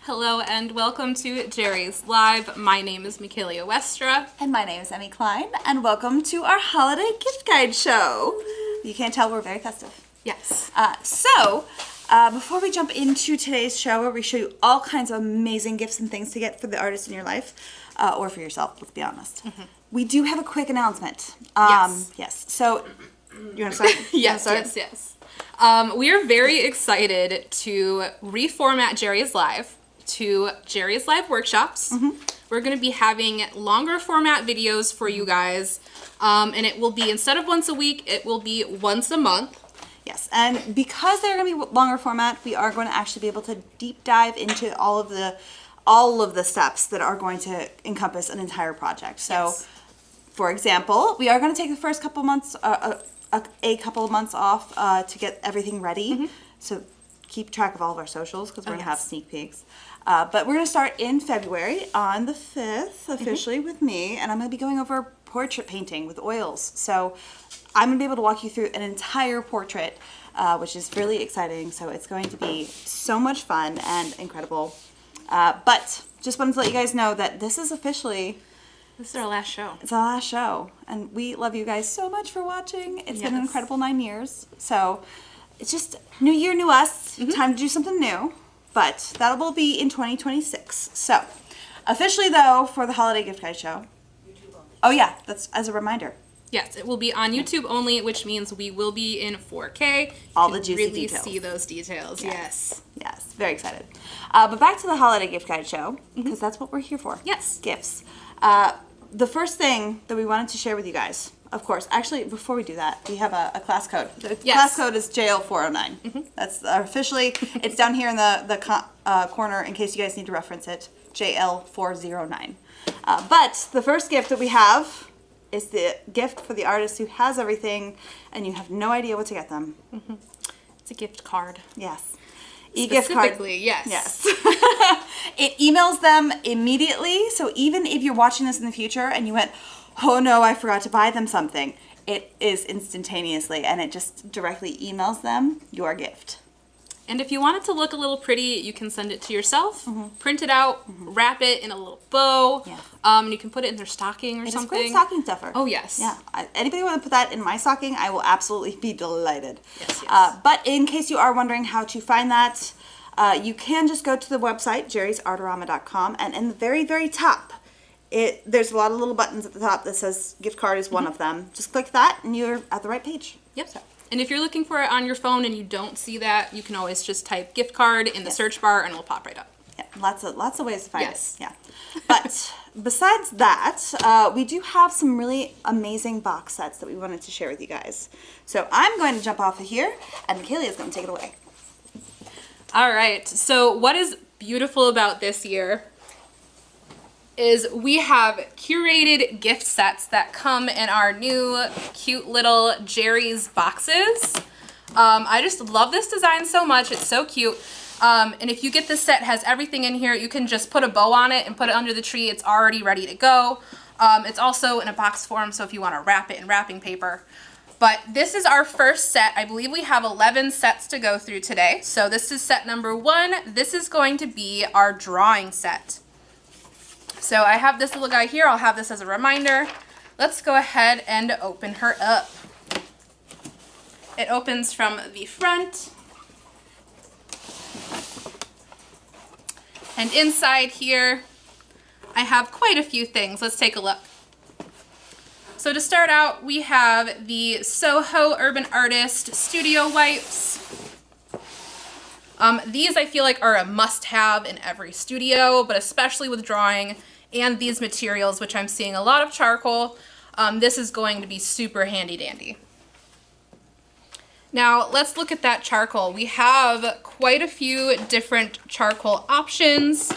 Hello and welcome to Jerry's Live. My name is Michaela Westra. And my name is Emmy Klein, and welcome to our holiday gift guide show. You can't tell we're very festive. Yes. Before we jump into today's show where we show you all kinds of amazing gifts and things to get for the artist in your life, or for yourself, let's be honest, we do have a quick announcement. Yes. So, you want to start? Yes. We are very excited to reformat Jerry's Live to Jerry's Live workshops. We're going to be having longer format videos for you guys, and it will be, instead of once a week, it will be once a month. Yes, and because they're going to be longer format, we are going to actually be able to deep dive into all of the steps that are going to encompass an entire project. So, for example, we are going to take the first couple months, a couple of months off to get everything ready. So keep track of all of our socials because we're going to have sneak peeks. But we're going to start in February on the 5th officially with me, and I'm going to be going over portrait painting with oils. So I'm going to be able to walk you through an entire portrait, which is really exciting. So it's going to be so much fun and incredible. But just wanted to let you guys know that this is officially... This is our last show. It's our last show. And we love you guys so much for watching. It's been an incredible 9 years. So it's just new year, new us. Time to do something new. But that will be in 2026. So officially, though, for the Holiday Gift Guide Show. Oh, yeah. That's as a reminder. Yes, it will be on YouTube only, which means we will be in 4K. All the juicy really details. See those details. Yes. Very excited. But back to the Holiday Gift Guide Show, because that's what we're here for. Yes. Gifts. The first thing that we wanted to share with you guys, of course, actually, before we do that, we have a class code. The class code is JL409. That's officially, it's down here in the corner in case you guys need to reference it, JL409. But the first gift that we have is the gift for the artist who has everything and you have no idea what to get them. It's a gift card. Yes. E-gift card. Yes. It emails them immediately, so even if you're watching this in the future and you went, oh no, I forgot to buy them something, it is instantaneously, and it just directly emails them your gift. And if you want it to look a little pretty, you can send it to yourself, print it out, wrap it in a little bow, and you can put it in their stocking or something. It's a great stocking stuffer. Oh, yes. Yeah. Anybody want to put that in my stocking, I will absolutely be delighted. Yes. But in case you are wondering how to find that, you can just go to the website, JerrysArtarama.com, and in the very, very top, there's a lot of little buttons at the top that says gift card is one of them. Just click that, and you're at the right page. Yep. So. And if you're looking for it on your phone and you don't see that, you can always just type gift card in the search bar and it'll pop right up. Yeah, lots of ways to find it. Yeah. But besides that, we do have some really amazing box sets that we wanted to share with you guys. So I'm going to jump off of here, and Michaela is going to take it away. All right. So what is beautiful about this year is we have curated gift sets that come in our new cute little Jerry's boxes. I just love this design so much. It's so cute. And if you get this set, it has everything in here. You can just put a bow on it and put it under the tree. It's already ready to go. It's also in a box form, so if you want to wrap it in wrapping paper. But this is our first set. I believe we have 11 sets to go through today. So this is set number 1. This is going to be our drawing set. So I have this little guy here. I'll have this as a reminder. Let's go ahead and open her up. It opens from the front. And inside here, I have quite a few things. Let's take a look. So to start out, we have the Soho Urban Artist Studio Wipes. These I feel like are a must-have in every studio, but especially with drawing and these materials, which I'm seeing a lot of charcoal. This is going to be super handy-dandy. Now, let's look at that charcoal. We have quite a few different charcoal options.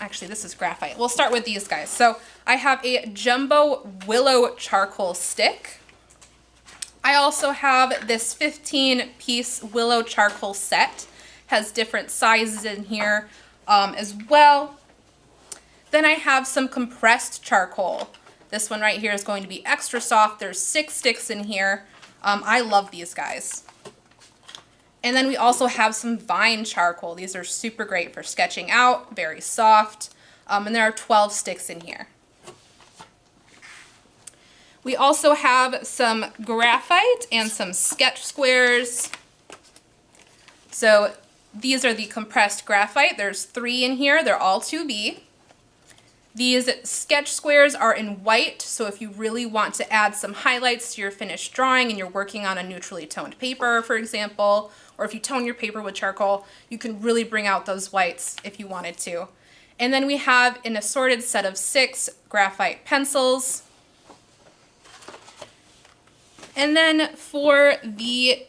Actually, this is graphite. We'll start with these guys. So I have a jumbo willow charcoal stick. I also have this 15-piece willow charcoal set. Has different sizes in here as well. Then I have some compressed charcoal. This one right here is going to be extra soft. There's 6 sticks in here. I love these guys. And then we also have some vine charcoal. These are super great for sketching out, very soft. And there are 12 sticks in here. We also have some graphite and some sketch squares. So these are the compressed graphite. There's 3 in here. They're all 2B. These sketch squares are in white, so if you really want to add some highlights to your finished drawing and you're working on a neutrally toned paper, for example, or if you tone your paper with charcoal, you can really bring out those whites if you wanted to. And then we have an assorted set of 6 graphite pencils. And then for the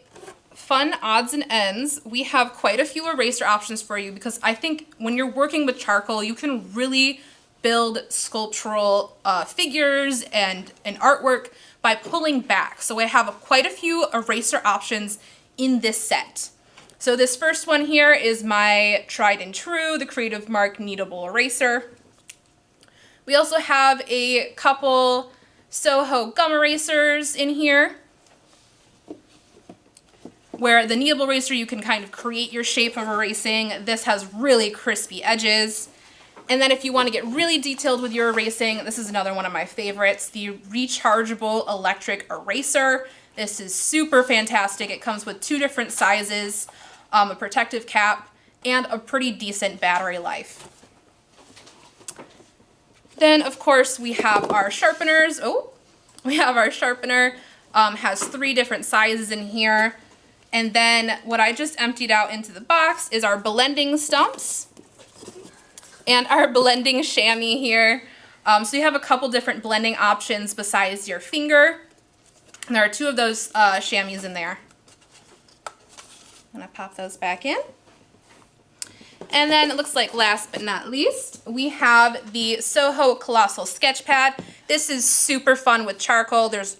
fun odds and ends, we have quite a few eraser options for you because I think when you're working with charcoal, you can really build sculptural figures and artwork by pulling back. So I have quite a few eraser options in this set. So this first one here is my tried and true, the Creative Mark kneadable eraser. We also have a couple Soho gum erasers in here, where the kneadable eraser you can kind of create your shape of erasing. This has really crispy edges. And then if you want to get really detailed with your erasing, this is another one of my favorites, the rechargeable electric eraser. This is super fantastic. It comes with 2 different sizes, a protective cap, and a pretty decent battery life. Then, of course, we have our sharpeners. We have our sharpener. Has 3 different sizes in here. And then what I just emptied out into the box is our blending stumps and our blending chamois here. So you have a couple different blending options besides your finger. And there are 2 of those chamois in there. I'm gonna pop those back in. And then it looks like last but not least, we have the Soho Colossal Sketch Pad. This is super fun with charcoal. There's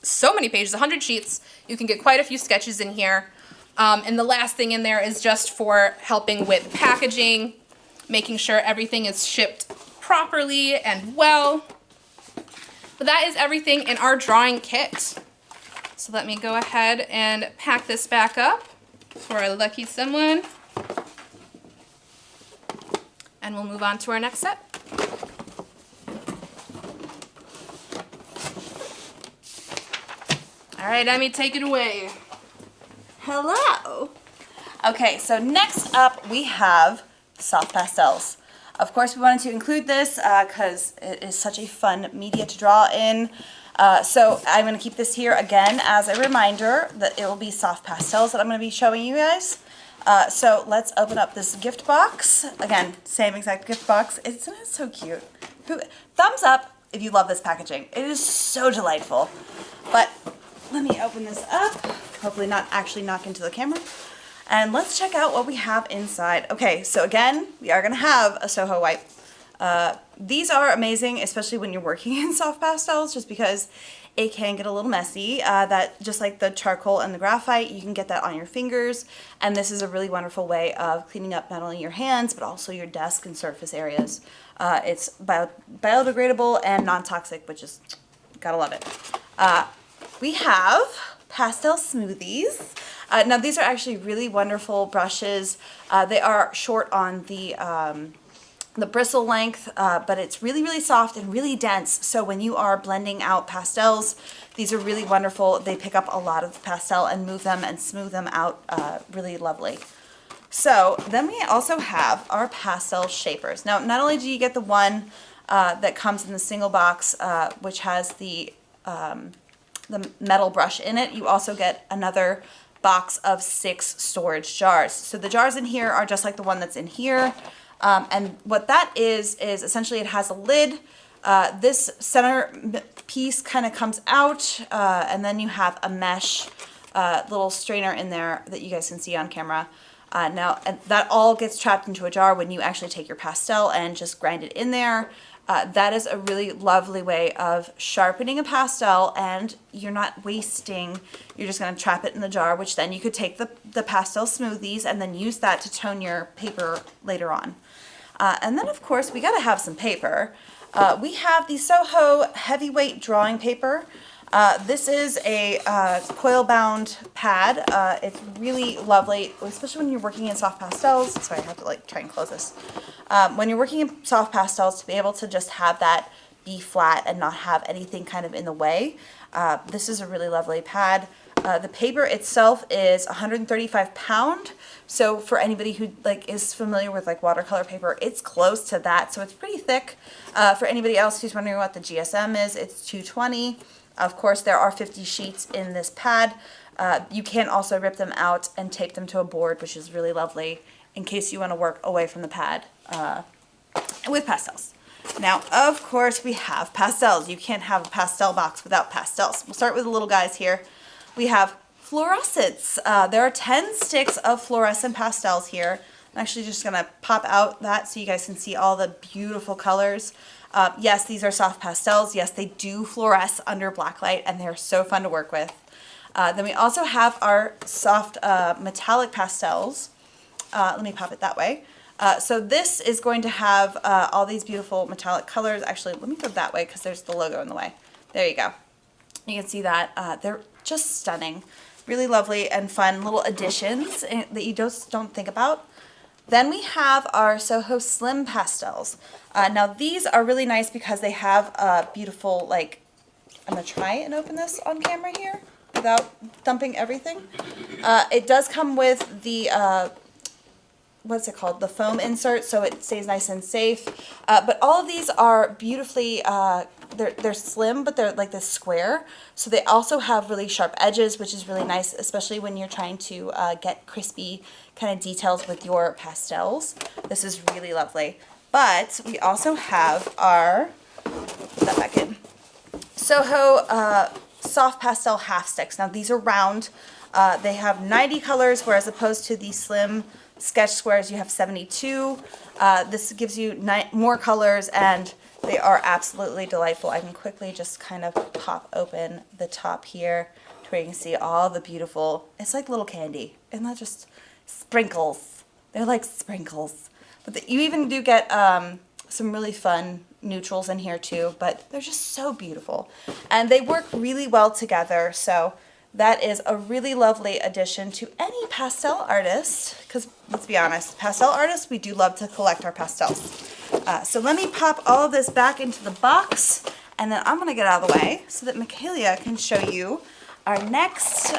so many pages, 100 sheets. You can get quite a few sketches in here. And the last thing in there is just for helping with packaging, making sure everything is shipped properly and well. But that is everything in our drawing kit. So let me go ahead and pack this back up for a lucky someone. And we'll move on to our next set. All right, Emmy, take it away. Hello. Okay, so next up we have soft pastels. Of course, we wanted to include this because it is such a fun media to draw in. So I'm going to keep this here again as a reminder that it will be soft pastels that I'm going to be showing you guys. So let's open up this gift box. Again, same exact gift box. Isn't it so cute? Thumbs up if you love this packaging. It is so delightful. But let me open this up. Hopefully not actually knock into the camera. And let's check out what we have inside. Okay, so again, we are going to have a Soho wipe. These are amazing, especially when you're working in soft pastels, just because it can get a little messy. That just like the charcoal and the graphite, you can get that on your fingers. And this is a really wonderful way of cleaning up not only your hands, but also your desk and surface areas. It's biodegradable and non-toxic, which is, gotta love it. We have pastel smoothies. Now these are actually really wonderful brushes. They are short on the bristle length, but it's really, really soft and really dense. So when you are blending out pastels, these are really wonderful. They pick up a lot of the pastel and move them and smooth them out really lovely. So then we also have our pastel shapers. Now, not only do you get the one that comes in the single box, which has the metal brush in it, you also get another box of 6 storage jars. So the jars in here are just like the one that's in here. And what that is essentially it has a lid. This center piece kind of comes out, and then you have a mesh little strainer in there that you guys can see on camera. Now, and that all gets trapped into a jar when you actually take your pastel and just grind it in there. That is a really lovely way of sharpening a pastel, and you're not wasting. You're just going to trap it in the jar, which then you could take the pastel smoothies and then use that to tone your paper later on. And then, of course, we got to have some paper. We have the Soho heavyweight drawing paper. This is a coil-bound pad. It's really lovely, especially when you're working in soft pastels. Sorry, I have to like try and close this. When you're working in soft pastels, to be able to just have that be flat and not have anything kind of in the way, this is a really lovely pad. The paper itself is 135 pound. So for anybody who like is familiar with like watercolor paper, it's close to that. So it's pretty thick. For anybody else who's wondering what the GSM is, it's 220. Of course, there are 50 sheets in this pad. You can also rip them out and tape them to a board, which is really lovely in case you want to work away from the pad with pastels. Now, of course, we have pastels. You can't have a pastel box without pastels. We'll start with the little guys here. We have fluorescents. There are 10 sticks of fluorescent pastels here. I'm actually just going to pop out that so you guys can see all the beautiful colors. Yes, these are soft pastels. Yes, they do fluoresce under black light, and they're so fun to work with. Then we also have our soft metallic pastels. Let me pop it that way. So this is going to have all these beautiful metallic colors. Actually, let me go that way because there's the logo in the way. There you go. You can see that. They're just stunning. Really lovely and fun little additions that you don't think about. Then we have our Soho Slim pastels. Now these are really nice because they have a beautiful, like, I'm going to try and open this on camera here without dumping everything. It does come with the, what's it called? The foam insert, so it stays nice and safe. But all of these are beautifully, they're slim, but they're like this square. So they also have really sharp edges, which is really nice, especially when you're trying to get crispy kind of details with your pastels. This is really lovely. But we also have our, put that back in, Soho soft pastel half sticks. Now these are round. They have 90 colors, whereas opposed to the slim sketch squares, you have 72. This gives you more colors, and they are absolutely delightful. I can quickly just kind of pop open the top here to where you can see all the beautiful, it's like little candy. Isn't that just sprinkles? They're like sprinkles. But you even do get some really fun neutrals in here too, but they're just so beautiful. And they work really well together, so that is a really lovely addition to any pastel artist, because let's be honest, pastel artists, we do love to collect our pastels. So let me pop all of this back into the box, and then I'm going to get out of the way so that Michaela can show you our next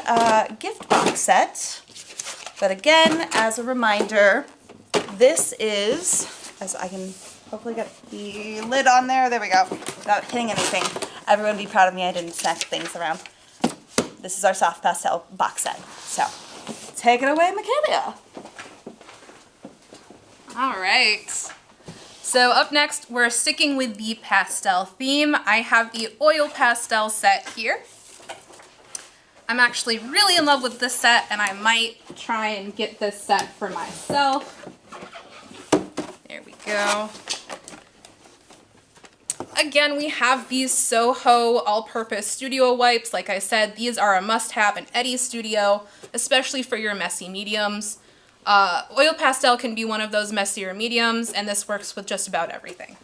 gift box set. But again, as a reminder, this is, as I can hopefully get the lid on there, there we go, without hitting anything. Everyone be proud of me, I didn't smack things around. This is our soft pastel box set. So, take it away, Michaela. All right. So up next, we're sticking with the pastel theme. I have the oil pastel set here. I'm actually really in love with this set, and I might try and get this set for myself. There we go. Again, we have these Soho all-purpose studio wipes. Like I said, these are a must-have in any studio, especially for your messy mediums. Oil pastel can be one of those messier mediums, and this works with just about everything.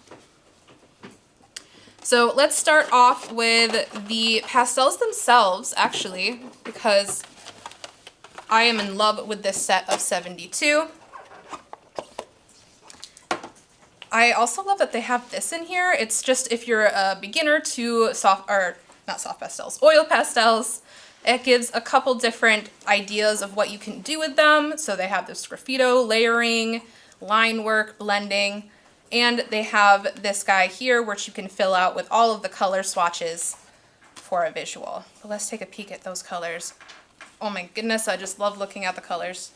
So let's start off with the pastels themselves, actually, because I am in love with this set of 72. I also love that they have this in here. It's just if you're a beginner to oil pastels, it gives a couple different ideas of what you can do with them. So they have this graffito, layering, line work, blending, and they have this guy here which you can fill out with all of the color swatches for a visual. But let's take a peek at those colors. Oh my goodness, I just love looking at the colors.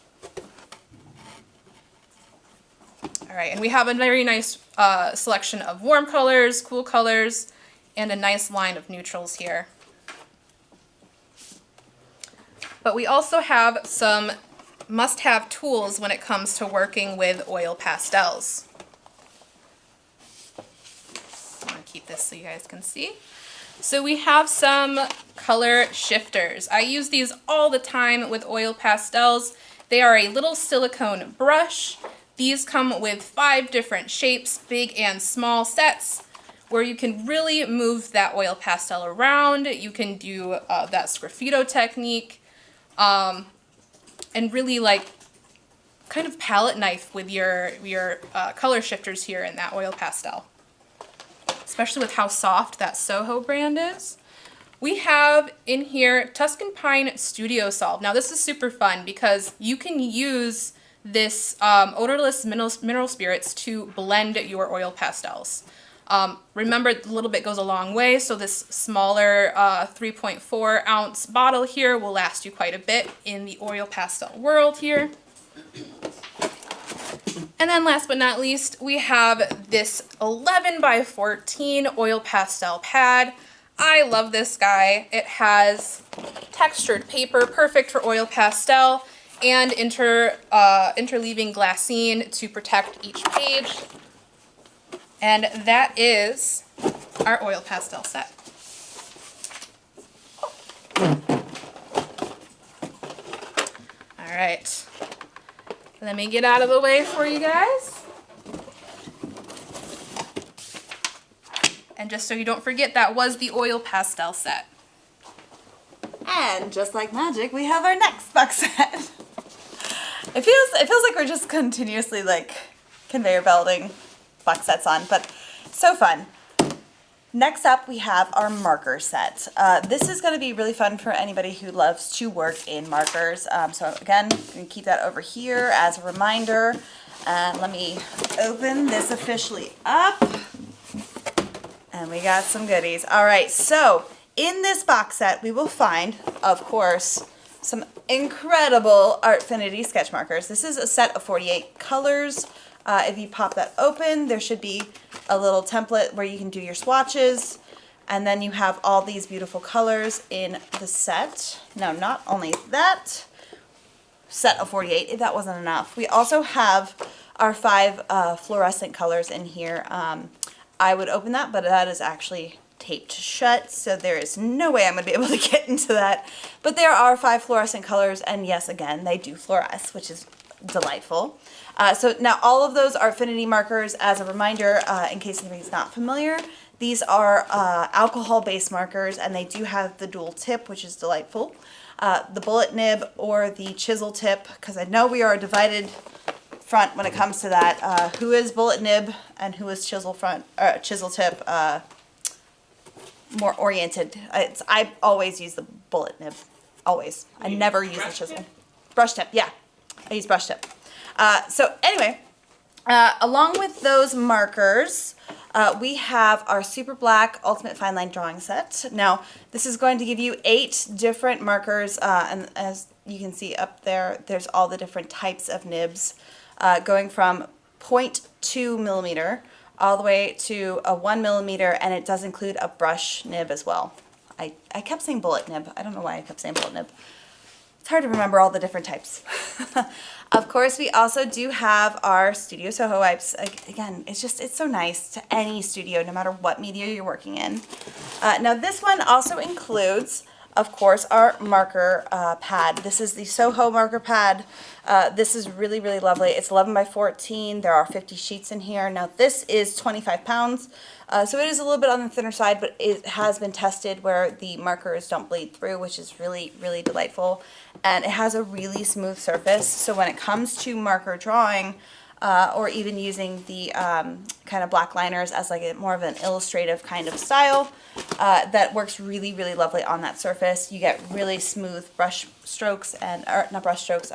All right, and we have a very nice selection of warm colors, cool colors, and a nice line of neutrals here. But we also have some must-have tools when it comes to working with oil pastels. I'm going to keep this so you guys can see. So we have some color shifters. I use these all the time with oil pastels. They are a little silicone brush. These come with 5 different shapes, big and small sets. where you can really move that oil pastel around. You can do that sgraffito technique, and really like kind of palette knife with your color shifters here in that oil pastel, especially with how soft that Soho brand is. We have in here Tuscan Pine Studio Solve. Now this is super fun because you can use this odorless mineral spirits to blend your oil pastels. Remember, a little bit goes a long way, so this smaller 3.4 ounce bottle here will last you quite a bit in the oil pastel world here. And then last but not least, we have this 11 by 14 oil pastel pad. I love this guy. It has textured paper, perfect for oil pastel, and interleaving glassine to protect each page. And that is our oil pastel set. All right. Let me get out of the way for you guys. And just so you don't forget, that was the oil pastel set. And just like magic, we have our next box set. It feels like we're just continuously like conveyor belting box sets on, but so fun. Next up, we have our marker set. This is going to be really fun for anybody who loves to work in markers. So again, I'm going to keep that over here as a reminder. And let me open this officially up. And we got some goodies. All right, so in this box set, we will find, of course, some incredible Artfinity sketch markers. This is a set of 48 colors. If you pop that open, there should be a little template where you can do your swatches. And then you have all these beautiful colors in the set. No, not only that, set of 48, if that wasn't enough. We also have our 5 fluorescent colors in here. I would open that, but that is actually taped shut, so there is no way I'm going to be able to get into that. But there are 5 fluorescent colors, and yes, again, they do fluoresce, which is delightful. So now all of those are Artfinity markers. As a reminder, in case anybody's not familiar, these are alcohol-based markers, and they do have the dual tip, which is delightful. The bullet nib or the chisel tip, because I know we are a divided front when it comes to that. Who is bullet nib and who is chisel tip more oriented? I always use the bullet nib, always. I never use the chisel. Brush tip, yeah. I use brush tip. So anyway, along with those markers, we have our Super Black Ultimate Fine Line Drawing Set. Now, this is going to give you 8 different markers, and as you can see up there, there's all the different types of nibs, going from 0.2 millimeter all the way to a 1 millimeter, and it does include a brush nib as well. I kept saying bullet nib. I don't know why I kept saying bullet nib. It's hard to remember all the different types. Of course, we also do have our Studio Soho wipes. Again, it's so nice to any studio, no matter what media you're working in. Now this one also includes, of course, our marker pad. This is the Soho marker pad. This is really, really lovely. It's 11 by 14. There are 50 sheets in here. Now this is 25 pounds. So it is a little bit on the thinner side, but it has been tested where the markers don't bleed through, which is really, really delightful. And it has a really smooth surface. So when it comes to marker drawing, or even using the kind of black liners as like more of an illustrative kind of style, that works really, really lovely on that surface. You get really smooth brush strokes or not brush strokes,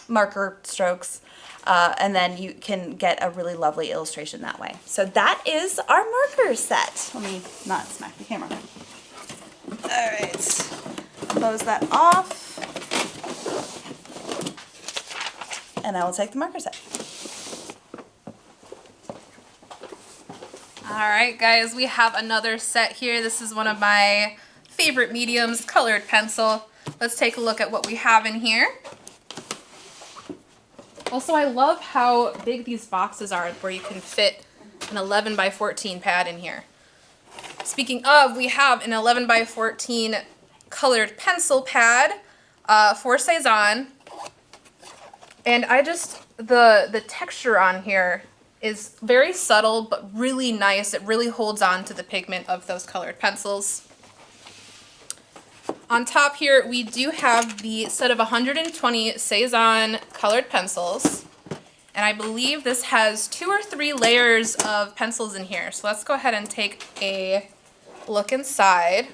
marker strokes. And then you can get a really lovely illustration that way. So that is our marker set. Let me not smack the camera. All right, close that off. And I will take the marker set. All right, guys, we have another set here. This is one of my favorite mediums, colored pencil. Let's take a look at what we have in here. Also, I love how big these boxes are where you can fit an 11 by 14 pad in here. Speaking of, we have an 11 by 14 colored pencil pad for Cezanne. And the texture on here is very subtle, but really nice. It really holds on to the pigment of those colored pencils. On top here, we do have the set of 120 Cezanne colored pencils. And I believe this has 2 or 3 layers of pencils in here. So let's go ahead and take a look inside.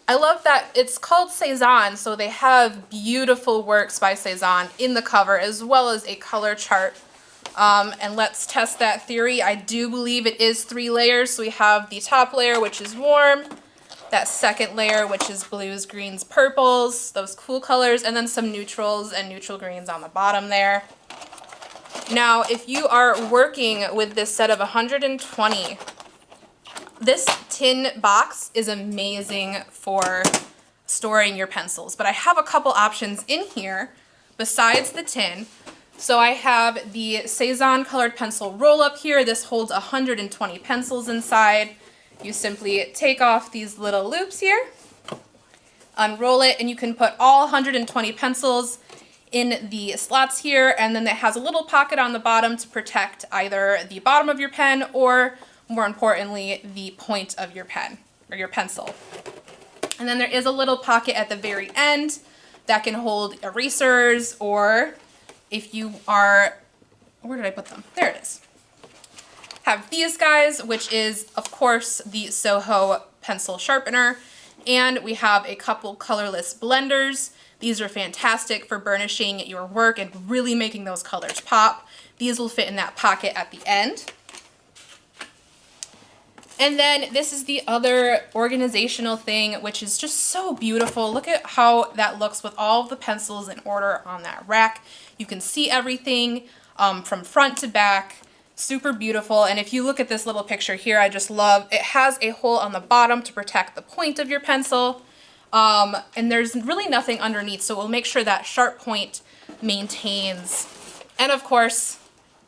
I love that it's called Cezanne, so they have beautiful works by Cezanne in the cover, as well as a color chart. And let's test that theory. I do believe it is 3 layers. So we have the top layer, which is warm, that second layer, which is blues, greens, purples, those cool colors, and then some neutrals and neutral greens on the bottom there. Now, if you are working with this set of 120, this tin box is amazing for storing your pencils, but I have a couple options in here besides the tin. So I have the Cezanne colored pencil roll up here. This holds 120 pencils inside. You simply take off these little loops here, unroll it, and you can put all 120 pencils in the slots here, and then it has a little pocket on the bottom to protect either the bottom of your pen or, more importantly, the point of your pen or your pencil. And then there is a little pocket at the very end that can hold erasers, or if you are, where did I put them? There it is. Have these guys, which is, of course, the Soho pencil sharpener. And we have a couple colorless blenders. These are fantastic for burnishing your work and really making those colors pop. These will fit in that pocket at the end. And then this is the other organizational thing, which is just so beautiful. Look at how that looks with all of the pencils in order on that rack. You can see everything from front to back. Super beautiful. And if you look at this little picture here, I just love, it has a hole on the bottom to protect the point of your pencil. And there's really nothing underneath, so we'll make sure that sharp point maintains. And of course,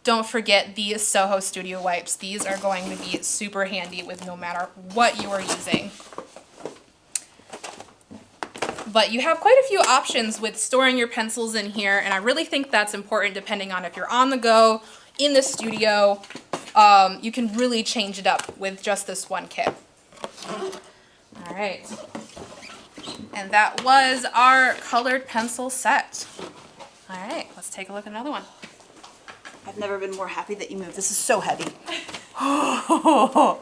don't forget these Soho Studio wipes. These are going to be super handy with no matter what you are using. But you have quite a few options with storing your pencils in here, and I really think that's important depending on if you're on the go, in the studio. You can really change it up with just this one kit. All right. And that was our colored pencil set. All right, let's take a look at another one. I've never been more happy that you moved. This is so heavy. All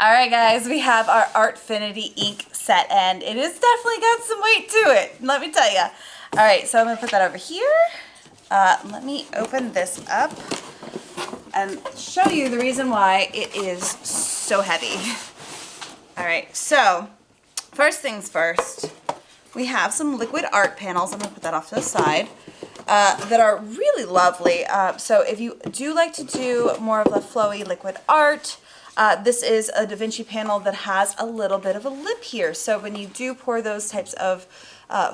right, guys, we have our Artfinity ink set, and it has definitely got some weight to it, let me tell you. All right, so I'm gonna put that over here. Let me open this up and show you the reason why it is so heavy. All right, so first things first, we have some liquid art panels. I'm gonna put that off to the side. That are really lovely. So if you do like to do more of the flowy liquid art, this is a Da Vinci panel that has a little bit of a lip here. So when you do pour those types of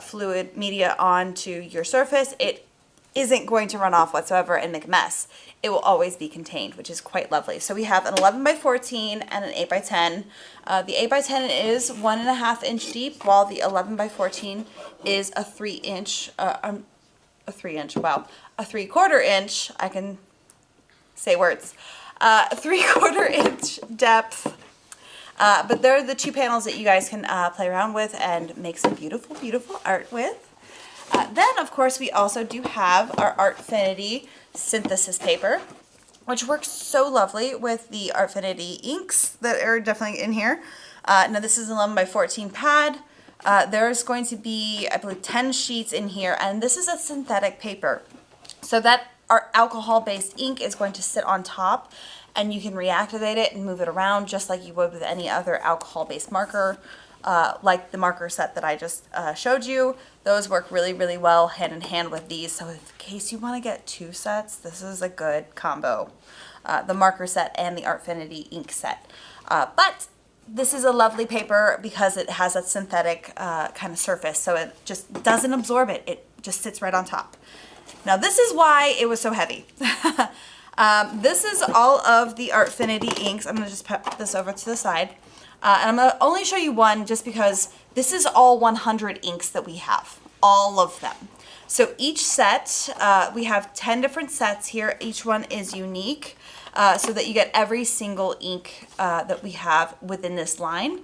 fluid media onto your surface, it isn't going to run off whatsoever and make a mess. It will always be contained, which is quite lovely. So we have an 11 by 14 and an 8 by 10. The 8 by 10 is 1.5 inch deep, while the 11 by 14 is a 3 inch, a 3/4 inch, I can say words, 3/4 inch depth. But they're the 2 panels that you guys can play around with and make some beautiful, beautiful art with. Then, of course, we also do have our Artfinity synthesis paper, which works so lovely with the Artfinity inks that are definitely in here. Now, this is an 11 by 14 pad. There's going to be, I believe, 10 sheets in here, and this is a synthetic paper. So that our alcohol-based ink is going to sit on top, and you can reactivate it and move it around just like you would with any other alcohol-based marker, like the marker set that I just showed you. Those work really, really well hand in hand with these. So in case you want to get 2 sets, this is a good combo. The marker set and the Artfinity ink set. But this is a lovely paper because it has a synthetic kind of surface, so it just doesn't absorb it. It just sits right on top. Now this is why it was so heavy. This is all of the Artfinity inks. I'm going to just put this over to the side. And I'm going to only show you one just because this is all 100 inks that we have. All of them. So each set, we have 10 different sets here. Each one is unique. So that you get every single ink that we have within this line.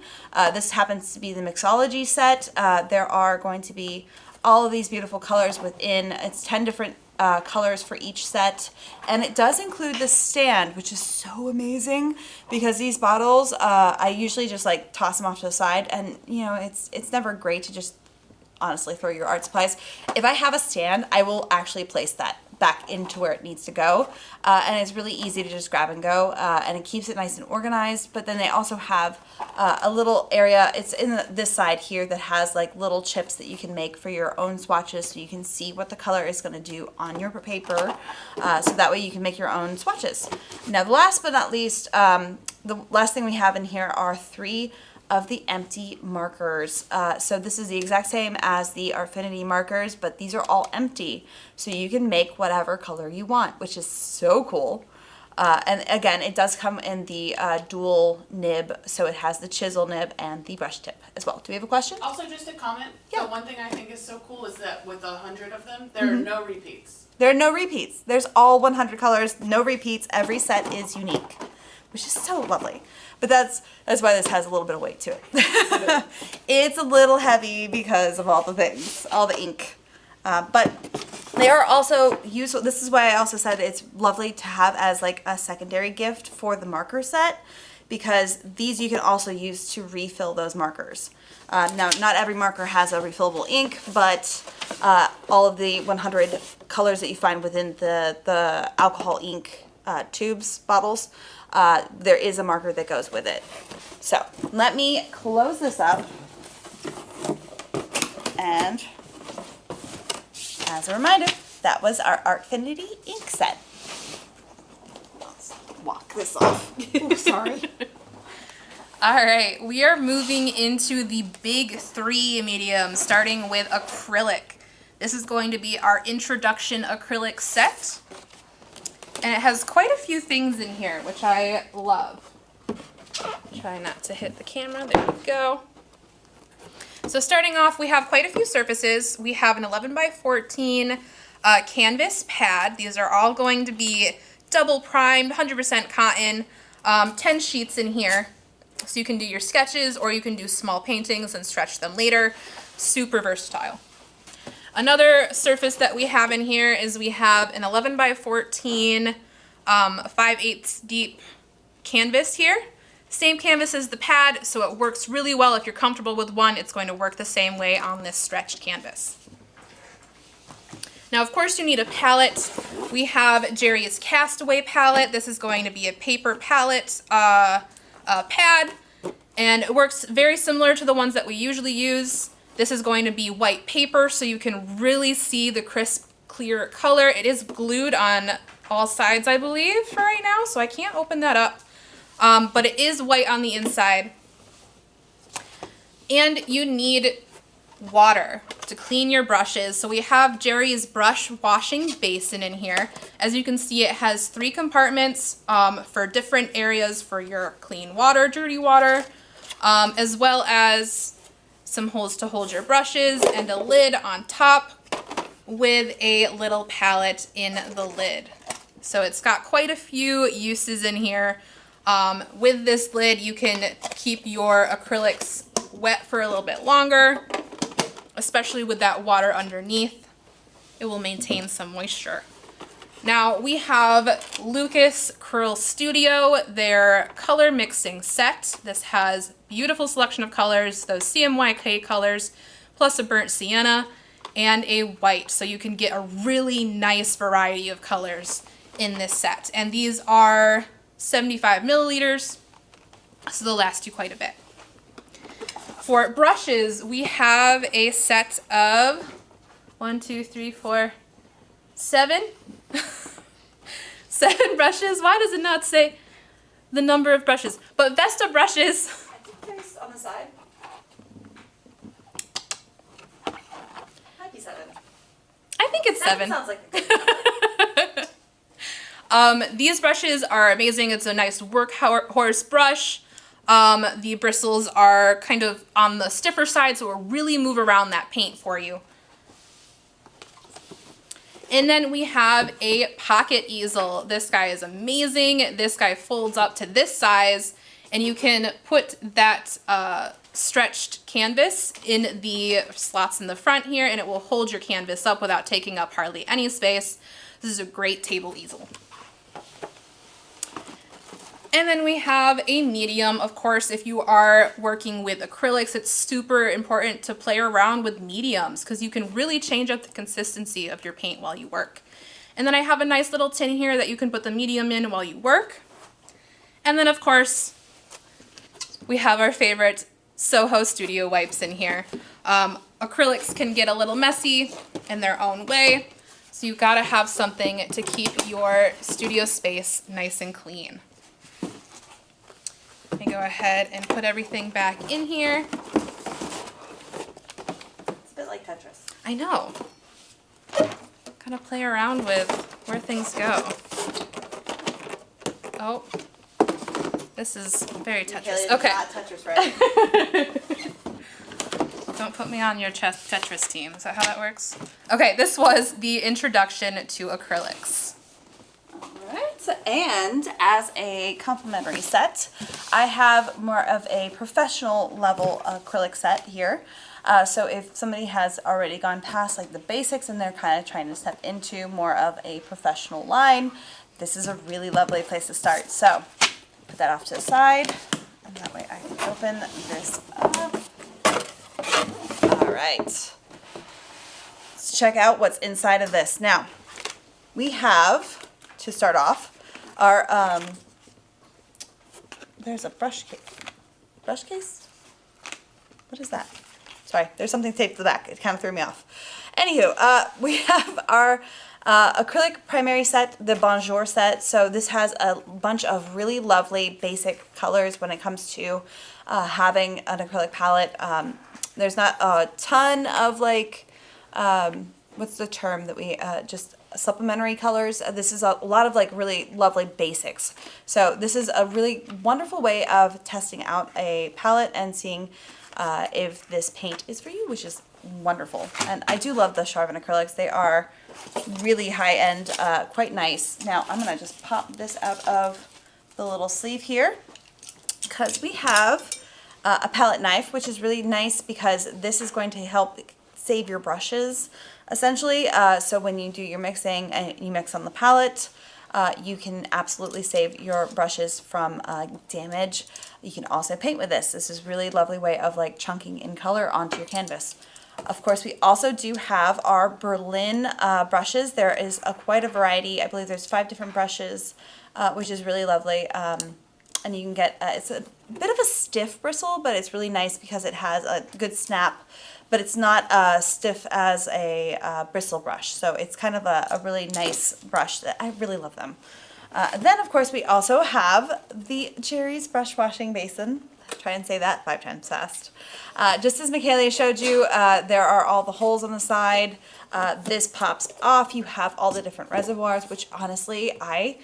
This happens to be the mixology set. There are going to be all of these beautiful colors within. It's 10 different colors for each set, and it does include the stand, which is so amazing because these bottles, I usually just like toss them off to the side, and you know, it's never great to just honestly throw your art supplies. If I have a stand, I will actually place that back into where it needs to go, and it's really easy to just grab and go, and it keeps it nice and organized. But then they also have a little area, it's in this side here, that has like little chips that you can make for your own swatches, so you can see what the color is going to do on your paper, so that way you can make your own swatches. Now last but not least, the last thing we have in here are 3 of the empty markers. So this is the exact same as the Artfinity markers, but these are all empty. So you can make whatever color you want, which is so cool. And again, it does come in the dual nib, so it has the chisel nib and the brush tip as well. Do we have a question? Also, just a comment. Yeah. The one thing I think is so cool is that with 100 of them, there are no repeats. There are no repeats. There's all 100 colors, no repeats. Every set is unique, which is so lovely. But that's why this has a little bit of weight to it. It's a little heavy because of all the things, all the ink. But they are also useful. This is why I also said it's lovely to have as like a secondary gift for the marker set, because these you can also use to refill those markers. Now, not every marker has a refillable ink, but all of the 100 colors that you find within the alcohol ink tubes, bottles, there is a marker that goes with it. So let me close this up, and as a reminder, that was our Artfinity ink set. Let's walk this off. Ooh, sorry. All right, we are moving into the big 3 medium, starting with acrylic. This is going to be our introduction acrylic set. And it has quite a few things in here, which I love. Try not to hit the camera. There we go. So starting off, we have quite a few surfaces. We have an 11 by 14 canvas pad. These are all going to be double primed, 100% cotton, 10 sheets in here. So you can do your sketches, or you can do small paintings and stretch them later. Super versatile. Another surface that we have in here is we have an 11 by 14 5/8 deep canvas here. Same canvas as the pad, so it works really well. If you're comfortable with one, it's going to work the same way on this stretched canvas. Now, of course, you need a palette. We have Jerry's Castaway palette. This is going to be a paper palette pad, and it works very similar to the ones that we usually use. This is going to be white paper, so you can really see the crisp, clear color. It is glued on all sides, I believe, for right now, so I can't open that up. But it is white on the inside. And you need water to clean your brushes. So we have Jerry's brush washing basin in here. As you can see, it has 3 compartments for different areas for your clean water, dirty water, as well as some holes to hold your brushes and a lid on top with a little palette in the lid. So it's got quite a few uses in here. With this lid, you can keep your acrylics wet for a little bit longer, especially with that water underneath. It will maintain some moisture. Now we have Lucas Curl Studio, their color mixing set. This has beautiful selection of colors, those CMYK colors, plus a burnt sienna and a white. So you can get a really nice variety of colors in this set. And these are 75 milliliters, so they'll last you quite a bit. For brushes, we have a set of 1, 2, 3, 4, 7. 7 brushes. Why does it not say the number of brushes? But Vesta brushes. I think there's on the side. Might be 7. I think it's 7. Sounds like a good These brushes are amazing. It's a nice workhorse brush. The bristles are kind of on the stiffer side, so it will really move around that paint for you. And then we have a pocket easel. This guy is amazing. This guy folds up to this size, and you can put that stretched canvas in the slots in the front here, and it will hold your canvas up without taking up hardly any space. This is a great table easel. And then we have a medium. Of course, if you are working with acrylics, it's super important to play around with mediums because you can really change up the consistency of your paint while you work. And then I have a nice little tin here that you can put the medium in while you work. And then of course, we have our favorite Soho Studio wipes in here. Acrylics can get a little messy in their own way, so you've got to have something to keep your studio space nice and clean. Let me go ahead and put everything back in here. It's a bit like Tetris. I know. Kind of play around with where things go. Oh, this is very Tetris. Okay. Not Tetris, right? Don't put me on your Tetris team. Is that how that works? Okay, this was the introduction to acrylics. Alright, and as a complimentary set, I have more of a professional level acrylic set here. So if somebody has already gone past like the basics and they're kind of trying to step into more of a professional line, this is a really lovely place to start. So put that off to the side, and that way I can open this up. Alright, let's check out what's inside of this. Now, we have, to start off, our, there's a brush case? What is that? Sorry, there's something taped to the back. It kind of threw me off. Anywho, we have our acrylic primary set, the Bonjour set. So this has a bunch of really lovely basic colors when it comes to having an acrylic palette. There's not a ton of like, what's the term that we, just supplementary colors. This is a lot of like really lovely basics. So this is a really wonderful way of testing out a palette and seeing if this paint is for you, which is wonderful. And I do love the Charvin acrylics. They are really high end, quite nice. Now I'm gonna just pop this out of the little sleeve here because we have a palette knife, which is really nice because this is going to help save your brushes essentially. So when you do your mixing and you mix on the palette, you can absolutely save your brushes from damage. You can also paint with this. This is a really lovely way of like chunking in color onto your canvas. Of course, we also do have our Berlin brushes. There is quite a variety. I believe there's 5 different brushes, which is really lovely. And you can get, it's a bit of a stiff bristle, but it's really nice because it has a good snap, but it's not stiff as a bristle brush. So it's kind of a really nice brush that I really love them. Then of course we also have the Jerry's brush washing basin. Try and say that 5 times fast. Just as Michaela showed you, there are all the holes on the side. This pops off. You have all the different reservoirs, which honestly I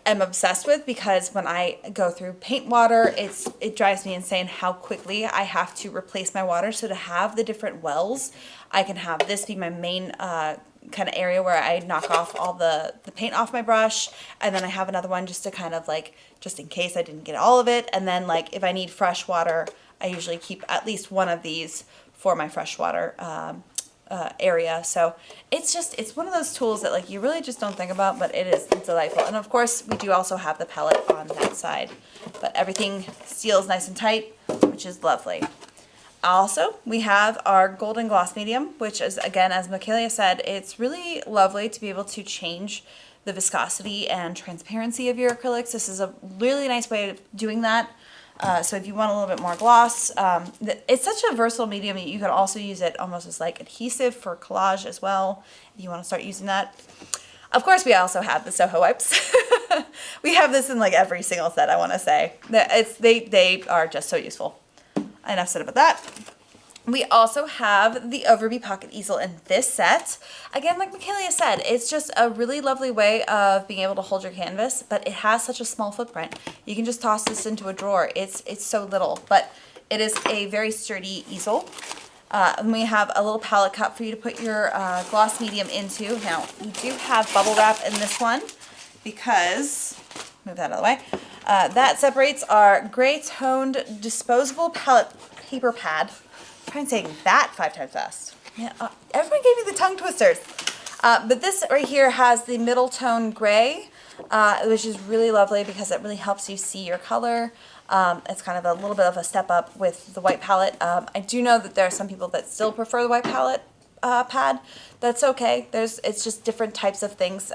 am obsessed with because when I go through paint water, it drives me insane how quickly I have to replace my water. So to have the different wells, I can have this be my main kind of area where I knock off all the paint off my brush, and then I have another one just to kind of like, just in case I didn't get all of it, and then like if I need fresh water, I usually keep at least one of these for my fresh water area. So it's one of those tools that like you really just don't think about, but it's delightful. And of course we do also have the palette on that side, but everything seals nice and tight, which is lovely. Also, we have our golden gloss medium, which is, again, as Michaela said, it's really lovely to be able to change the viscosity and transparency of your acrylics. This is a really nice way of doing that. So if you want a little bit more gloss, it's such a versatile medium. You could also use it almost as like adhesive for collage as well, if you want to start using that. Of course, we also have the Soho wipes. We have this in like every single set, I want to say. They are just so useful. Enough said about that. We also have the Overby pocket easel in this set. Again, like Michaela said, it's just a really lovely way of being able to hold your canvas, but it has such a small footprint. You can just toss this into a drawer. It's so little, but it is a very sturdy easel. And we have a little palette cup for you to put your gloss medium into. Now, we do have bubble wrap in this one because, move that out of the way, that separates our gray toned disposable palette paper pad. Try and saying that 5 times fast. Yeah, everyone gave me the tongue twisters. But this right here has the middle tone gray, which is really lovely because it really helps you see your color. It's kind of a little bit of a step up with the white palette. I do know that there are some people that still prefer the white palette pad. That's okay. It's just different types of things.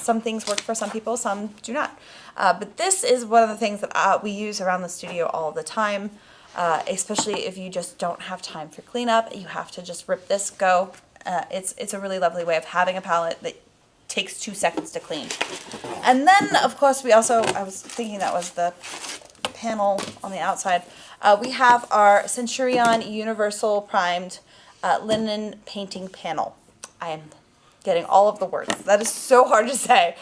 Some things work for some people, some do not. But this is one of the things that we use around the studio all the time, especially if you just don't have time for cleanup. You have to just rip this, go. It's a really lovely way of having a palette that takes 2 seconds to clean. And then, of course, I was thinking that was the panel on the outside. We have our Centurion Universal Primed Linen Painting Panel. I am getting all of the words. That is so hard to say.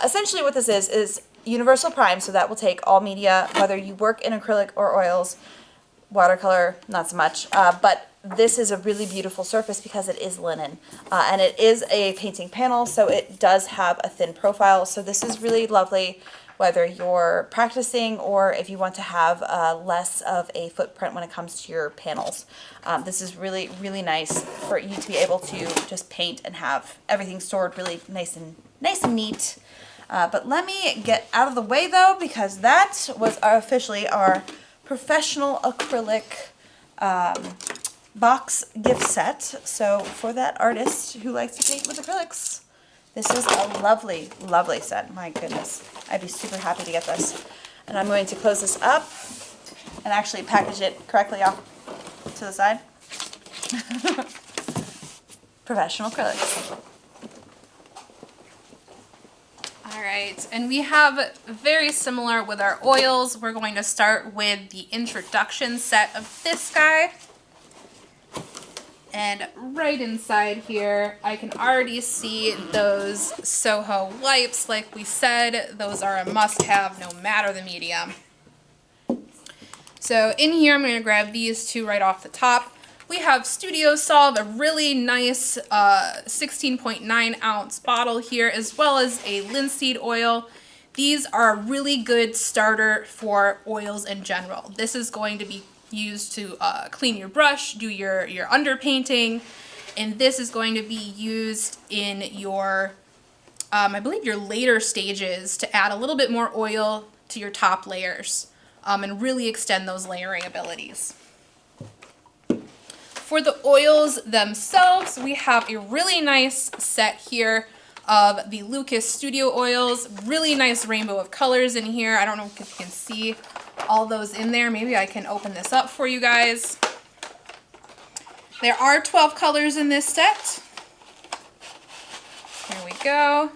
Essentially what this is universal prime, so that will take all media, whether you work in acrylic or oils, watercolor, not so much, but this is a really beautiful surface because it is linen, and it is a painting panel, so it does have a thin profile, so this is really lovely whether you're practicing or if you want to have less of a footprint when it comes to your panels. This is really, really nice for you to be able to just paint and have everything stored really nice and neat. But let me get out of the way though, because that was officially our professional acrylic box gift set. So for that artist who likes to paint with acrylics, this is a lovely, lovely set. My goodness, I'd be super happy to get this. And I'm going to close this up and actually package it correctly off to the side. Professional acrylics. All right, and we have very similar with our oils. We're going to start with the introduction set of this guy. And right inside here, I can already see those Soho wipes. Like we said, those are a must-have no matter the medium. So in here, I'm going to grab these two right off the top. We have Studio Solve, a really nice 16.9 ounce bottle here, as well as a linseed oil. These are a really good starter for oils in general. This is going to be used to clean your brush, do your underpainting, and this is going to be used in your, I believe your later stages to add a little bit more oil to your top layers and really extend those layering abilities. For the oils themselves, we have a really nice set here of the Lucas Studio oils. Really nice rainbow of colors in here. I don't know if you can see all those in there. Maybe I can open this up for you guys. There are 12 colors in this set. Here we go.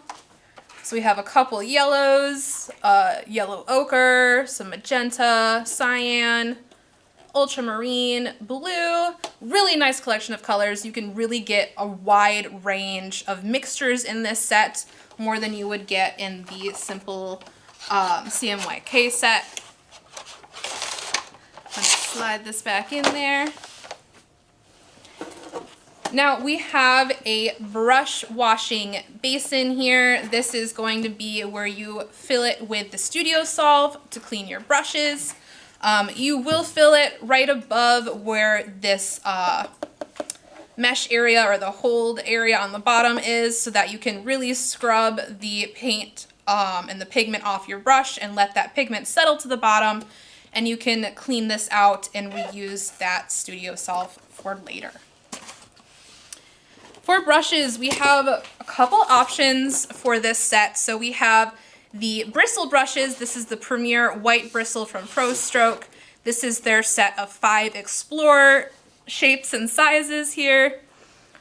So we have a couple yellows, yellow ochre, some magenta, cyan, ultramarine, blue. Really nice collection of colors. You can really get a wide range of mixtures in this set, more than you would get in the simple CMYK set. I'm gonna slide this back in there. Now we have a brush washing basin here. This is going to be where you fill it with the Studio Solve to clean your brushes. You will fill it right above where this mesh area or the hold area on the bottom is, so that you can really scrub the paint and the pigment off your brush and let that pigment settle to the bottom, and you can clean this out and reuse that Studio Solve for later. For brushes, we have a couple options for this set. So we have the bristle brushes. This is the Premier White Bristle from Pro Stroke. This is their set of 5 Explorer shapes and sizes here.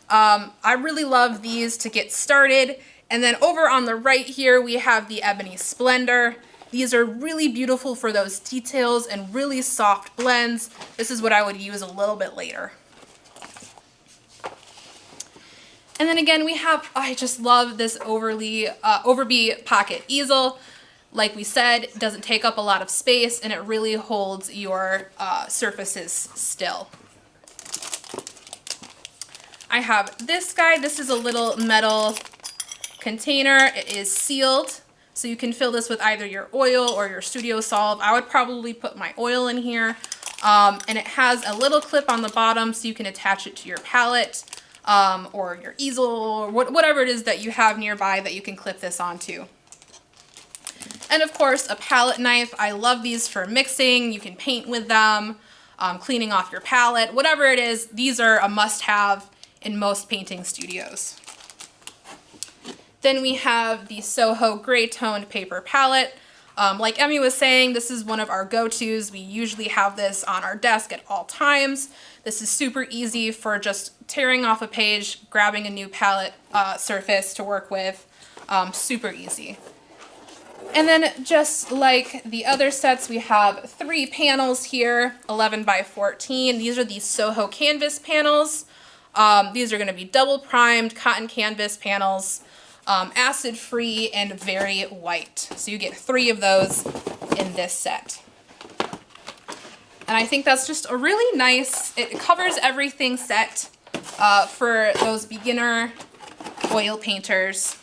I really love these to get started. And then over on the right here, we have the Ebony Splendor. These are really beautiful for those details and really soft blends. This is what I would use a little bit later. And then again, we have, I just love this Overbee pocket easel. Like we said, it doesn't take up a lot of space and it really holds your surfaces still. I have this guy. This is a little metal container. It is sealed, so you can fill this with either your oil or your Studio Solve. I would probably put my oil in here. And it has a little clip on the bottom so you can attach it to your palette or your easel or whatever it is that you have nearby that you can clip this onto. And of course, a palette knife. I love these for mixing. You can paint with them, cleaning off your palette, whatever it is. These are a must-have in most painting studios. Then we have the Soho Gray Toned Paper Palette. Like Emmy was saying, this is one of our go-tos. We usually have this on our desk at all times. This is super easy for just tearing off a page, grabbing a new palette surface to work with. Super easy. And then just like the other sets, we have 3 panels here, 11 by 14. These are the Soho canvas panels. These are going to be double primed cotton canvas panels. Acid-free and very white. So you get 3 of those in this set. And I think that's just a really nice, it covers everything set for those beginner oil painters.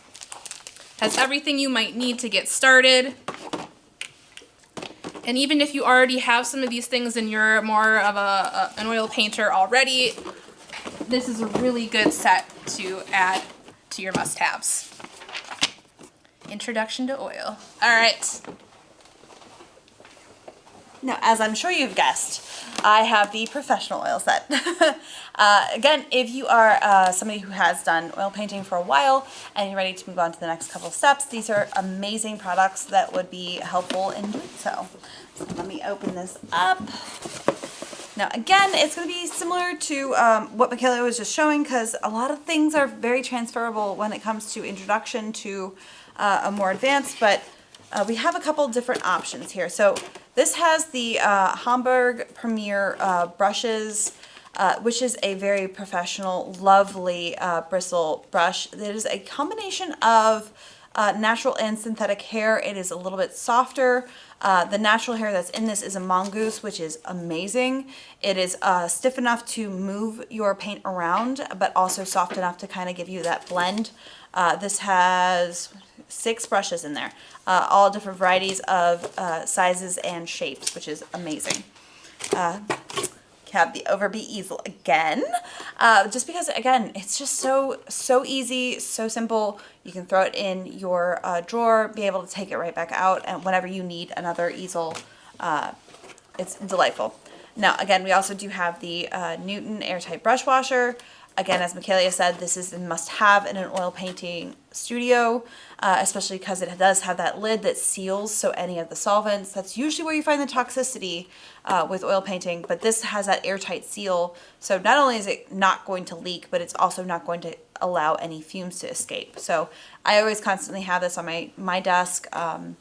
Has everything you might need to get started. And even if you already have some of these things and you're more of an oil painter already, this is a really good set to add to your must-haves. Introduction to oil. All right. Now, as I'm sure you've guessed, I have the professional oil set. Again, if you are somebody who has done oil painting for a while and you're ready to move on to the next couple of steps, these are amazing products that would be helpful in doing so. So let me open this up. Now, again, it's going to be similar to what Michaela was just showing, because a lot of things are very transferable when it comes to introduction to a more advanced, but we have a couple different options here. So this has the Hamburg Premier brushes, which is a very professional, lovely bristle brush. It is a combination of natural and synthetic hair. It is a little bit softer. The natural hair that's in this is a mongoose, which is amazing. It is stiff enough to move your paint around, but also soft enough to kind of give you that blend. This has 6 brushes in there, all different varieties of sizes and shapes, which is amazing. Have the Overby easel again, just because, again, it's just so easy, so simple. You can throw it in your drawer, be able to take it right back out, and whenever you need another easel, it's delightful. Now, again, we also do have the Newton Airtight Brush Washer. Again, as Michaela said, this is a must-have in an oil painting studio, especially because it does have that lid that seals, so any of the solvents, that's usually where you find the toxicity with oil painting, but this has that airtight seal, so not only is it not going to leak, but it's also not going to allow any fumes to escape. So I always constantly have this on my desk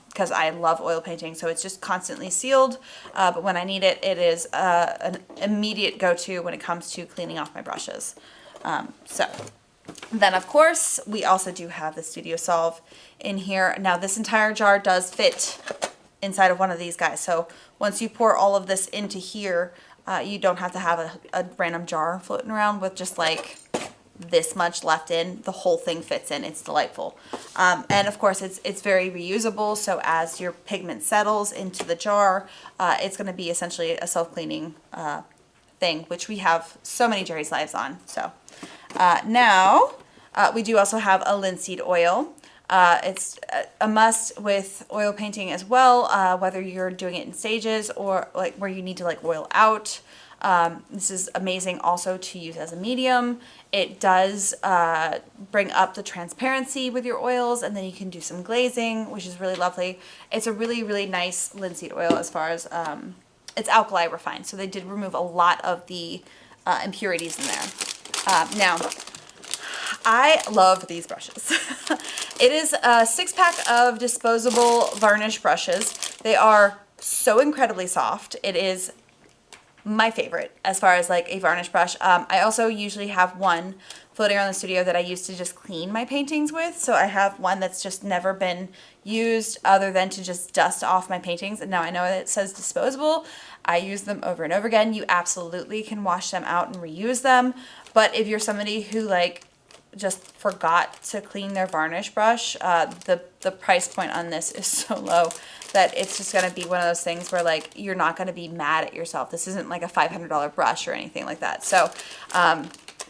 because I love oil painting, so it's just constantly sealed, but when I need it, it is an immediate go-to when it comes to cleaning off my brushes. So then, of course, we also do have the Studio Solve in here. Now, this entire jar does fit inside of one of these guys. So once you pour all of this into here, you don't have to have a random jar floating around with just like this much left in. The whole thing fits in. It's delightful. And of course, it's very reusable. So as your pigment settles into the jar, it's going to be essentially a self-cleaning thing, which we have so many Jerry's Lives on. So now we do also have a linseed oil. It's a must with oil painting as well, whether you're doing it in stages or like where you need to like oil out. This is amazing also to use as a medium. It does bring up the transparency with your oils, and then you can do some glazing, which is really lovely. It's a really, really nice linseed oil as far as it's alkali refined, so they did remove a lot of the impurities in there. Now, I love these brushes. It is a 6-pack of disposable varnish brushes. They are so incredibly soft. It is my favorite as far as like a varnish brush. I also usually have one floating around the studio that I used to just clean my paintings with. So I have one that's just never been used other than to just dust off my paintings. And now I know that it says disposable. I use them over and over again. You absolutely can wash them out and reuse them. But if you're somebody who like just forgot to clean their varnish brush, the price point on this is so low that it's just going to be one of those things where like you're not going to be mad at yourself. This isn't like a $500 brush or anything like that. So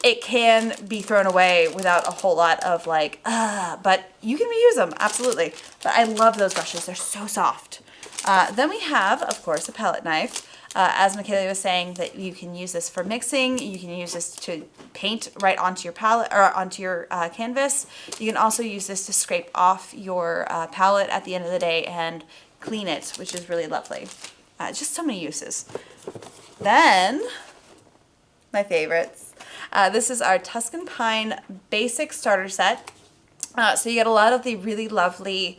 it can be thrown away without a whole lot of like, but you can reuse them, absolutely. But I love those brushes. They're so soft. Then we have, of course, a palette knife. As Michaela was saying, that you can use this for mixing. You can use this to paint right onto your palette or onto your canvas. You can also use this to scrape off your palette at the end of the day and clean it, which is really lovely. Just so many uses. Then, my favorites. This is our Tuscan Pine Basic Starter Set. So you get a lot of the really lovely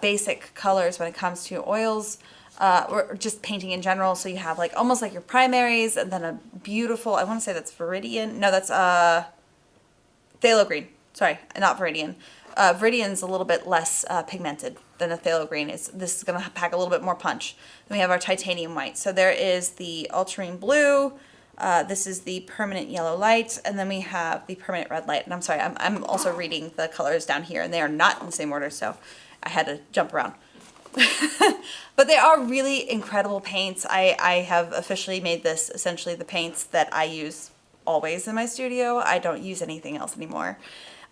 basic colors when it comes to oils. Or just painting in general. So you have like almost like your primaries and then a beautiful, I want to say that's Viridian. No, that's Phthalo Green. Sorry, not Viridian. Viridian's a little bit less pigmented than a Phthalo Green. This is going to pack a little bit more punch. Then we have our Titanium White. So there is the Ultramarine Blue. This is the Permanent Yellow Light. And then we have the Permanent Red Light. And I'm sorry, I'm also reading the colors down here. And they are not in the same order. So I had to jump around. But they are really incredible paints. I have officially made this essentially the paints that I use always in my studio. I don't use anything else anymore.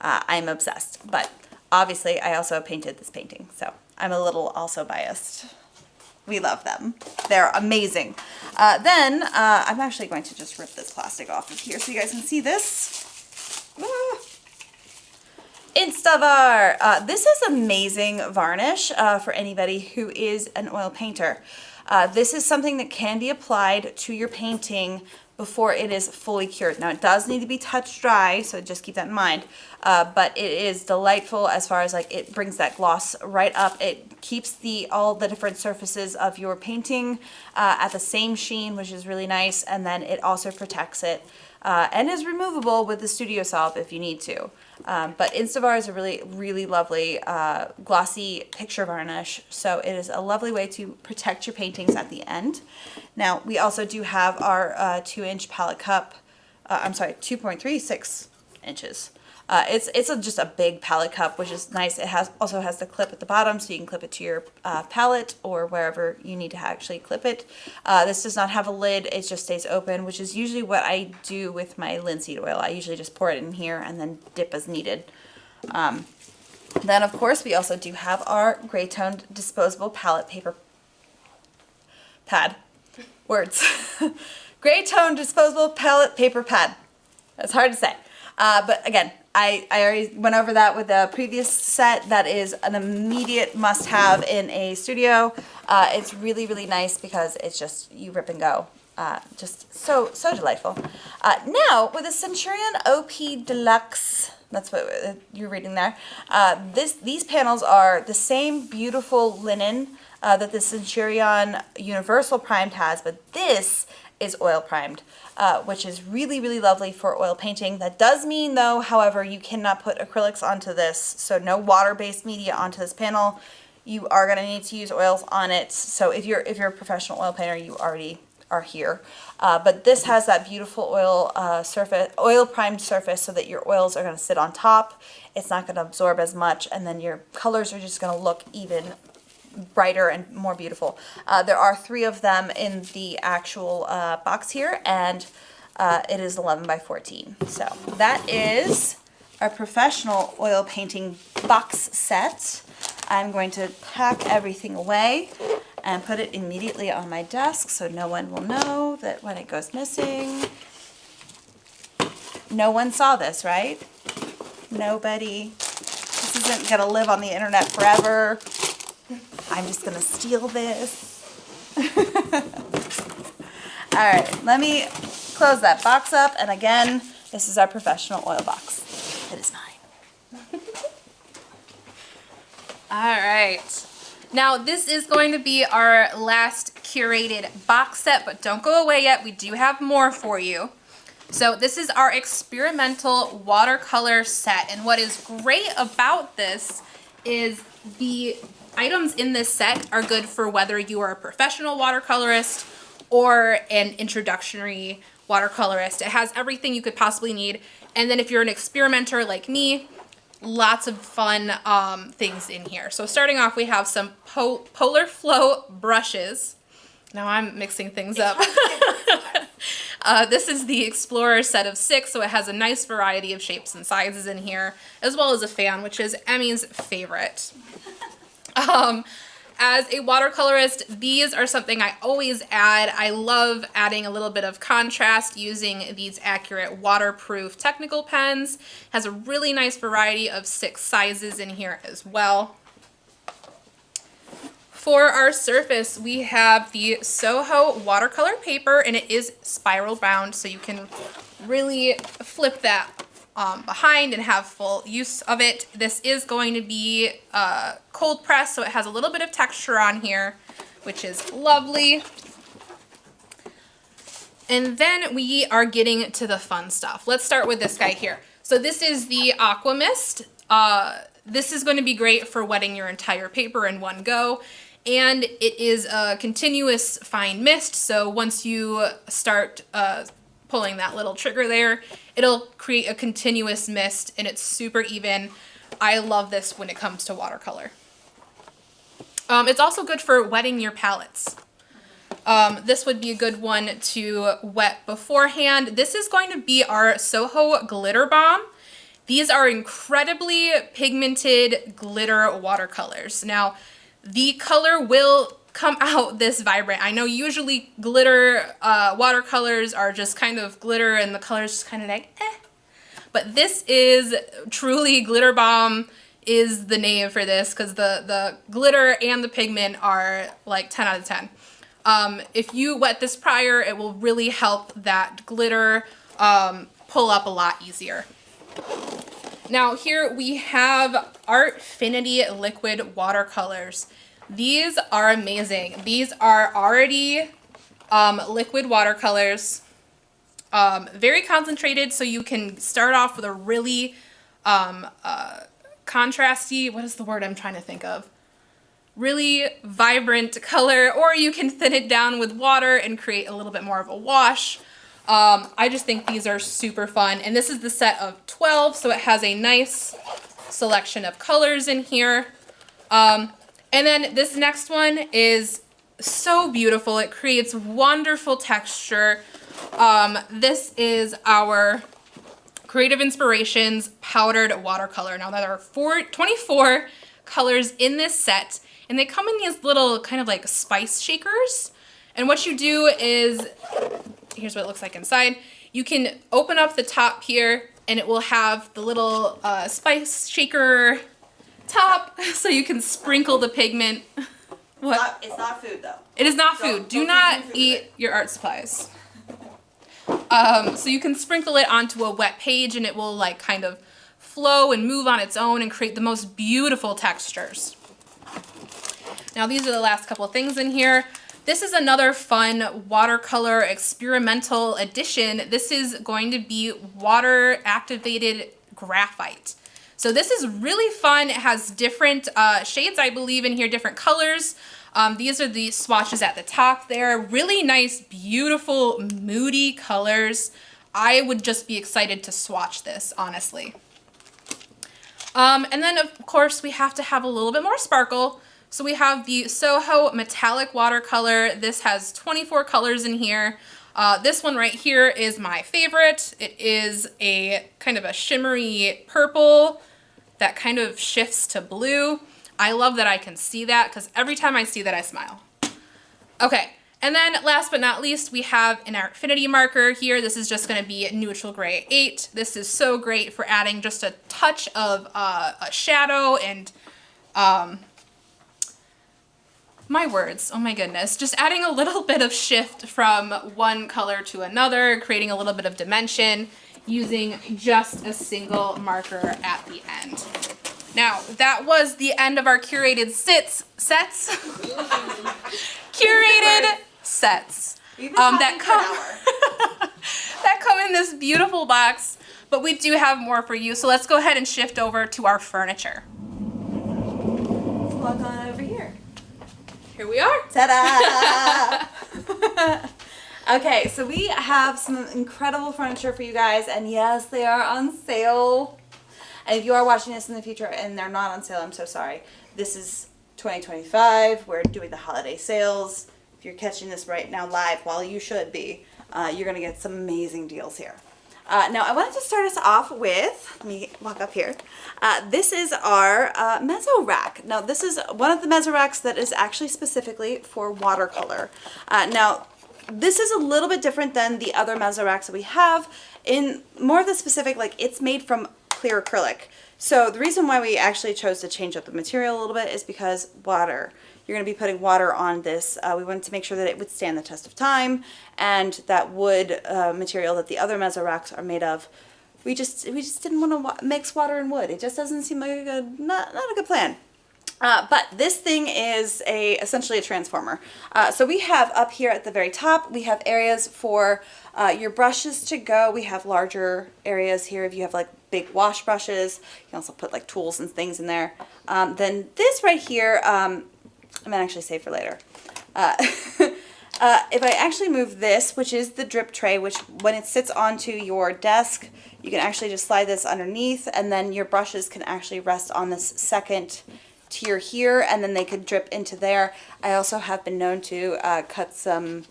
I'm obsessed. But obviously I also painted this painting, so I'm a little also biased. We love them. They're amazing. Then I'm actually going to just rip this plastic off of here so you guys can see this. Instavar. This is amazing varnish for anybody who is an oil painter. This is something that can be applied to your painting before it is fully cured. Now it does need to be touch dry, so just keep that in mind. But it is delightful as far as like it brings that gloss right up. It keeps all the different surfaces of your painting at the same sheen, which is really nice. And then it also protects it and is removable with the Studio Solve if you need to. But Instavar is a really, really lovely glossy picture varnish. So it is a lovely way to protect your paintings at the end. Now, we also do have our 2-inch palette cup. I'm sorry, 2.36 inches. It's just a big palette cup, which is nice. It also has the clip at the bottom, so you can clip it to your palette or wherever you need to actually clip it. This does not have a lid. It just stays open, which is usually what I do with my linseed oil. I usually just pour it in here and then dip as needed. Then, of course, we also do have our gray toned disposable palette paper pad. Words. Gray toned disposable palette paper pad. That's hard to say. But again, I already went over that with the previous set. That is an immediate must-have in a studio. It's really, really nice because it's just, you rip and go. Just so delightful. Now, with the Centurion OP Deluxe, that's what you're reading there. These panels are the same beautiful linen that the Centurion Universal Primed has, but this is oil primed, which is really, really lovely for oil painting. That does mean, though, however, you cannot put acrylics onto this, so no water-based media onto this panel. You are going to need to use oils on it. So if you're a professional oil painter, you already are here. But this has that beautiful oil primed surface, so that your oils are going to sit on top. It's not going to absorb as much, and then your colors are just going to look even brighter and more beautiful. There are 3 of them in the actual box here, and it is 11 by 14. So that is our professional oil painting box set. I'm going to pack everything away and put it immediately on my desk so no one will know that when it goes missing. No one saw this, right? Nobody. This isn't gonna live on the internet forever. I'm just gonna steal this. All right, let me close that box up. And again, this is our professional oil box. It is mine. All right. Now, this is going to be our last curated box set, but don't go away yet. We do have more for you. So this is our experimental watercolor set. And what is great about this is the items in this set are good for whether you are a professional watercolorist or an introductory watercolorist. It has everything you could possibly need. And then if you're an experimenter like me, lots of fun things in here. So starting off, we have some Polar Flow brushes. Now I'm mixing things up. This is the Explorer set of 6, so it has a nice variety of shapes and sizes in here, as well as a fan, which is Emmy's favorite. As a watercolorist, these are something I always add. I love adding a little bit of contrast using these Accurate waterproof technical pens. Has a really nice variety of 6 sizes in here as well. For our surface, we have the Soho watercolor paper, and it is spiral bound, so you can really flip that behind and have full use of it. This is going to be cold press, so it has a little bit of texture on here, which is lovely. And then we are getting to the fun stuff. Let's start with this guy here. So this is the Aqua Mist. This is going to be great for wetting your entire paper in one go. And it is a continuous fine mist, so once you start pulling that little trigger there, it'll create a continuous mist, and it's super even. I love this when it comes to watercolor. It's also good for wetting your palettes. This would be a good one to wet beforehand. This is going to be our Soho Glitter Bomb. These are incredibly pigmented glitter watercolors. Now, the color will come out this vibrant. I know usually glitter watercolors are just kind of glitter and the color's just kind of like, eh. But this is truly Glitter Bomb is the name for this, because the glitter and the pigment are like 10 out of 10. If you wet this prior, it will really help that glitter pull up a lot easier. Now here we have Artfinity liquid watercolors. These are amazing. These are already liquid watercolors, very concentrated, so you can start off with a really contrasty, what is the word I'm trying to think of? Really vibrant color, or you can thin it down with water and create a little bit more of a wash. I just think these are super fun, and this is the set of 12, so it has a nice selection of colors in here. And then this next one is so beautiful. It creates wonderful texture. This is our Creative Inspirations powdered watercolor. Now there are 24 colors in this set, and they come in these little kind of like spice shakers. And what you do is, here's what it looks like inside. You can open up the top here, and it will have the little spice shaker top, so you can sprinkle the pigment. What? It's not food, though. It is not food. Do not eat your art supplies. So you can sprinkle it onto a wet page, and it will like kind of flow and move on its own and create the most beautiful textures. Now these are the last couple of things in here. This is another fun watercolor experimental edition. This is going to be water activated graphite. So this is really fun. It has different shades, I believe, in here, different colors. These are the swatches at the top there. Really nice, beautiful, moody colors. I would just be excited to swatch this, honestly. And then, of course, we have to have a little bit more sparkle. So we have the Soho Metallic Watercolor. This has 24 colors in here. This one right here is my favorite. It is a kind of a shimmery purple that kind of shifts to blue. I love that I can see that, because every time I see that I smile. Okay, and then last but not least, we have an Artfinity marker here. This is just going to be neutral gray 8. This is so great for adding just a touch of a shadow and my words, oh my goodness, just adding a little bit of shift from one color to another, creating a little bit of dimension using just a single marker at the end. Now, that was the end of our curated sets. Curated sets that come in this beautiful box, but we do have more for you. So let's go ahead and shift over to our furniture. Let's walk on over here. Here we are. Ta-da! Okay, so we have some incredible furniture for you guys, and yes, they are on sale. And if you are watching this in the future and they're not on sale, I'm so sorry. This is 2025. We're doing the holiday sales. If you're catching this right now live, while you should be, you're going to get some amazing deals here. Now, I wanted to start us off with, let me walk up here. This is our mezzo rack. Now, this is one of the mezzo racks that is actually specifically for watercolor. Now, this is a little bit different than the other mezzo racks that we have. In more of the specific, like it's made from clear acrylic. So the reason why we actually chose to change up the material a little bit is because water. You're going to be putting water on this. We wanted to make sure that it would stand the test of time, and that wood material that the other mezzo racks are made of, we just didn't want to mix water and wood. It just doesn't seem like a good, not a good plan. But this thing is essentially a transformer. So we have up here at the very top, we have areas for your brushes to go. We have larger areas here if you have like big wash brushes. You can also put like tools and things in there. Then this right here, I'm gonna actually save for later. If I actually move this, which is the drip tray, which when it sits onto your desk, you can actually just slide this underneath, and then your brushes can actually rest on this second tier here, and then they could drip into there. I also have been known to cut some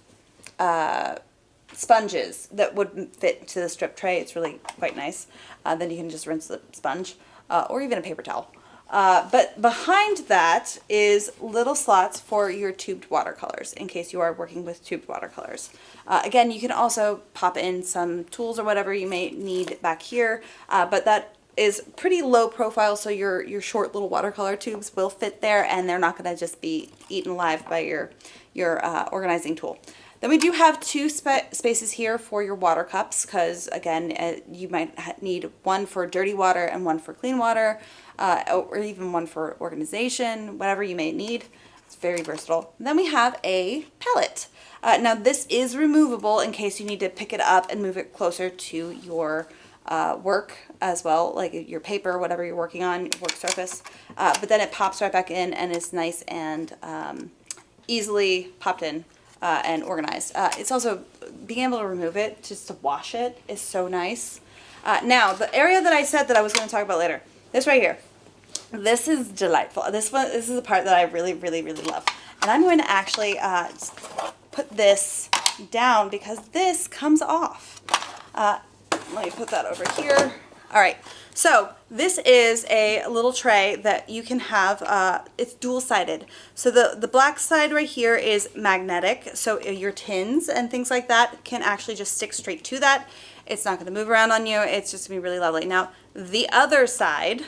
sponges that would fit to the strip tray. It's really quite nice. Then you can just rinse the sponge, or even a paper towel. But behind that is little slots for your tubed watercolors in case you are working with tubed watercolors. Again, you can also pop in some tools or whatever you may need back here, but that is pretty low profile, so your short little watercolor tubes will fit there, and they're not going to just be eaten alive by your organizing tool. Then we do have two spaces here for your water cups, because again, you might need one for dirty water and one for clean water, or even one for organization, whatever you may need. It's very versatile. And then we have a palette. Now this is removable in case you need to pick it up and move it closer to your work as well, like your paper, whatever you're working on, your work surface. But then it pops right back in and is nice and easily popped in and organized. It's also being able to remove it, just to wash it, is so nice. Now, the area that I said that I was going to talk about later, this right here, this is delightful. This is the part that I really, really, really love. And I'm going to actually put this down because this comes off. Let me put that over here. All right, so this is a little tray that you can have, it's dual-sided. So the black side right here is magnetic, so your tins and things like that can actually just stick straight to that. It's not going to move around on you. It's just going to be really lovely. Now, the other side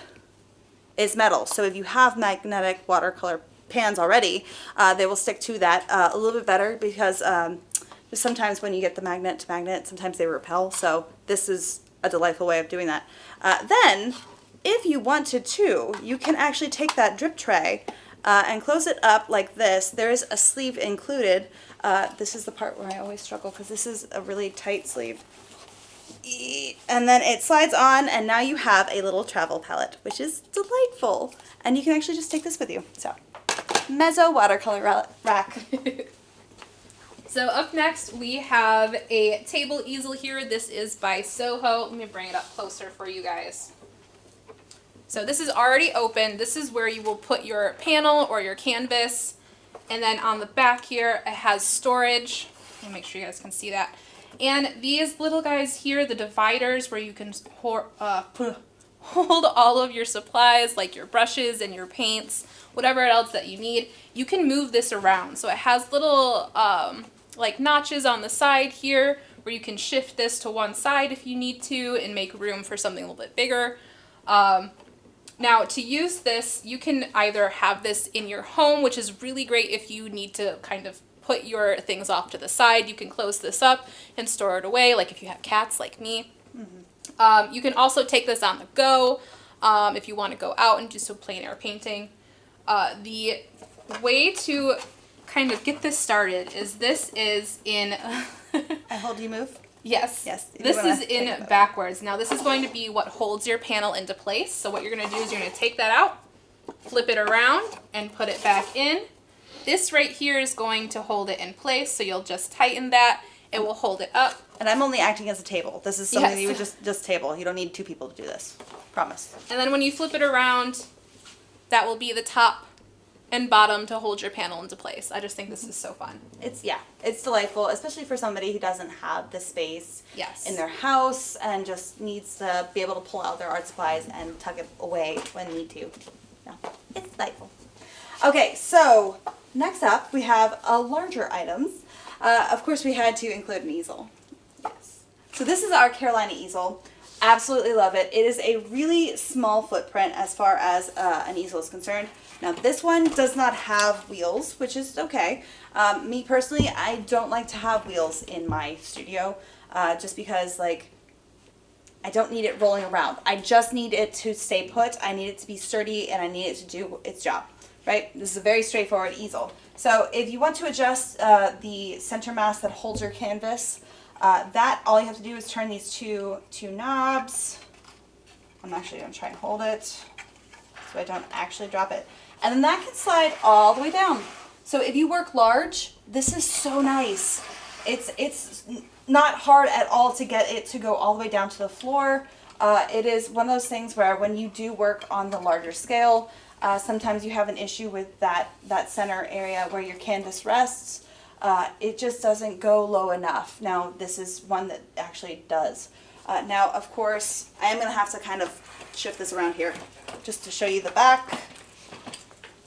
is metal, so if you have magnetic watercolor pans already, they will stick to that a little bit better because just sometimes when you get the magnet to magnet, sometimes they repel, so this is a delightful way of doing that. Then, if you wanted to, you can actually take that drip tray and close it up like this. There is a sleeve included. This is the part where I always struggle because this is a really tight sleeve. And then it slides on, and now you have a little travel palette, which is delightful. And you can actually just take this with you. So, mezzo watercolor rack. So up next we have a table easel here. This is by Soho. Let me bring it up closer for you guys. So this is already open. This is where you will put your panel or your canvas. And then on the back here it has storage. Let me make sure you guys can see that. And these little guys here, the dividers where you can hold all of your supplies like your brushes and your paints, whatever else that you need. You can move this around. So it has little like notches on the side here where you can shift this to one side if you need to and make room for something a little bit bigger. Now to use this, you can either have this in your home, which is really great if you need to kind of put your things off to the side. You can close this up and store it away, like if you have cats like me. Mm-hmm. You can also take this on the go if you want to go out and do some plein air painting. The way to kind of get this started is this is in I hold, you move? Yes. Yes, if you This wanna is take it in that backwards. Now this is going to be what holds your panel into place. So what you're going to do is you're going to take that out, flip it around, and put it back in. This right here is going to hold it in place. So you'll just tighten that. It will hold it up. And I'm only acting as a table. This is something Yes. that you would just table. You don't need two people to do this. Promise. And then when you flip it around, that will be the top and bottom to hold your panel into place. I just think this is so fun. It's delightful, especially for somebody who doesn't have the space Yes. in their house and just needs to be able to pull out their art supplies and tuck it away when need to. No, it's delightful. Okay, so next up we have larger items. Of course, we had to include an easel. Yes. So this is our Carolina easel. Absolutely love it. It is a really small footprint as far as an easel is concerned. Now this one does not have wheels, which is okay. Me personally, I don't like to have wheels in my studio just because like I don't need it rolling around. I just need it to stay put. I need it to be sturdy and I need it to do its job, right? This is a very straightforward easel. So if you want to adjust the center mass that holds your canvas, that all you have to do is turn these two knobs. I'm actually going to try and hold it so I don't actually drop it. And then that can slide all the way down. So if you work large, this is so nice. It's not hard at all to get it to go all the way down to the floor. It is one of those things where when you do work on the larger scale, sometimes you have an issue with that center area where your canvas rests. It just doesn't go low enough. Now this is one that actually does. Now of course I am going to have to kind of shift this around here just to show you the back.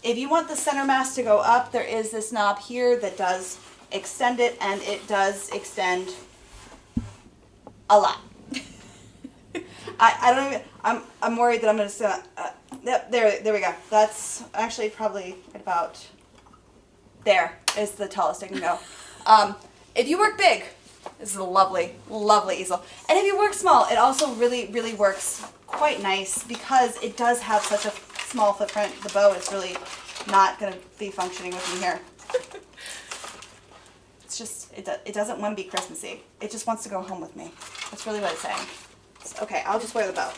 If you want the center mass to go up, there is this knob here that does extend it, and it does extend a lot. I don't even, I'm worried that I'm going to, yep, there we go. That's actually probably about, there is the tallest I can go. If you work big, this is a lovely, lovely easel. And if you work small, it also really, really works quite nice because it does have such a small footprint. The bow is really not going to be functioning with me here. It's just, it doesn't want to be Christmassy. It just wants to go home with me. That's really what it's saying. So, okay, I'll just wear the bow.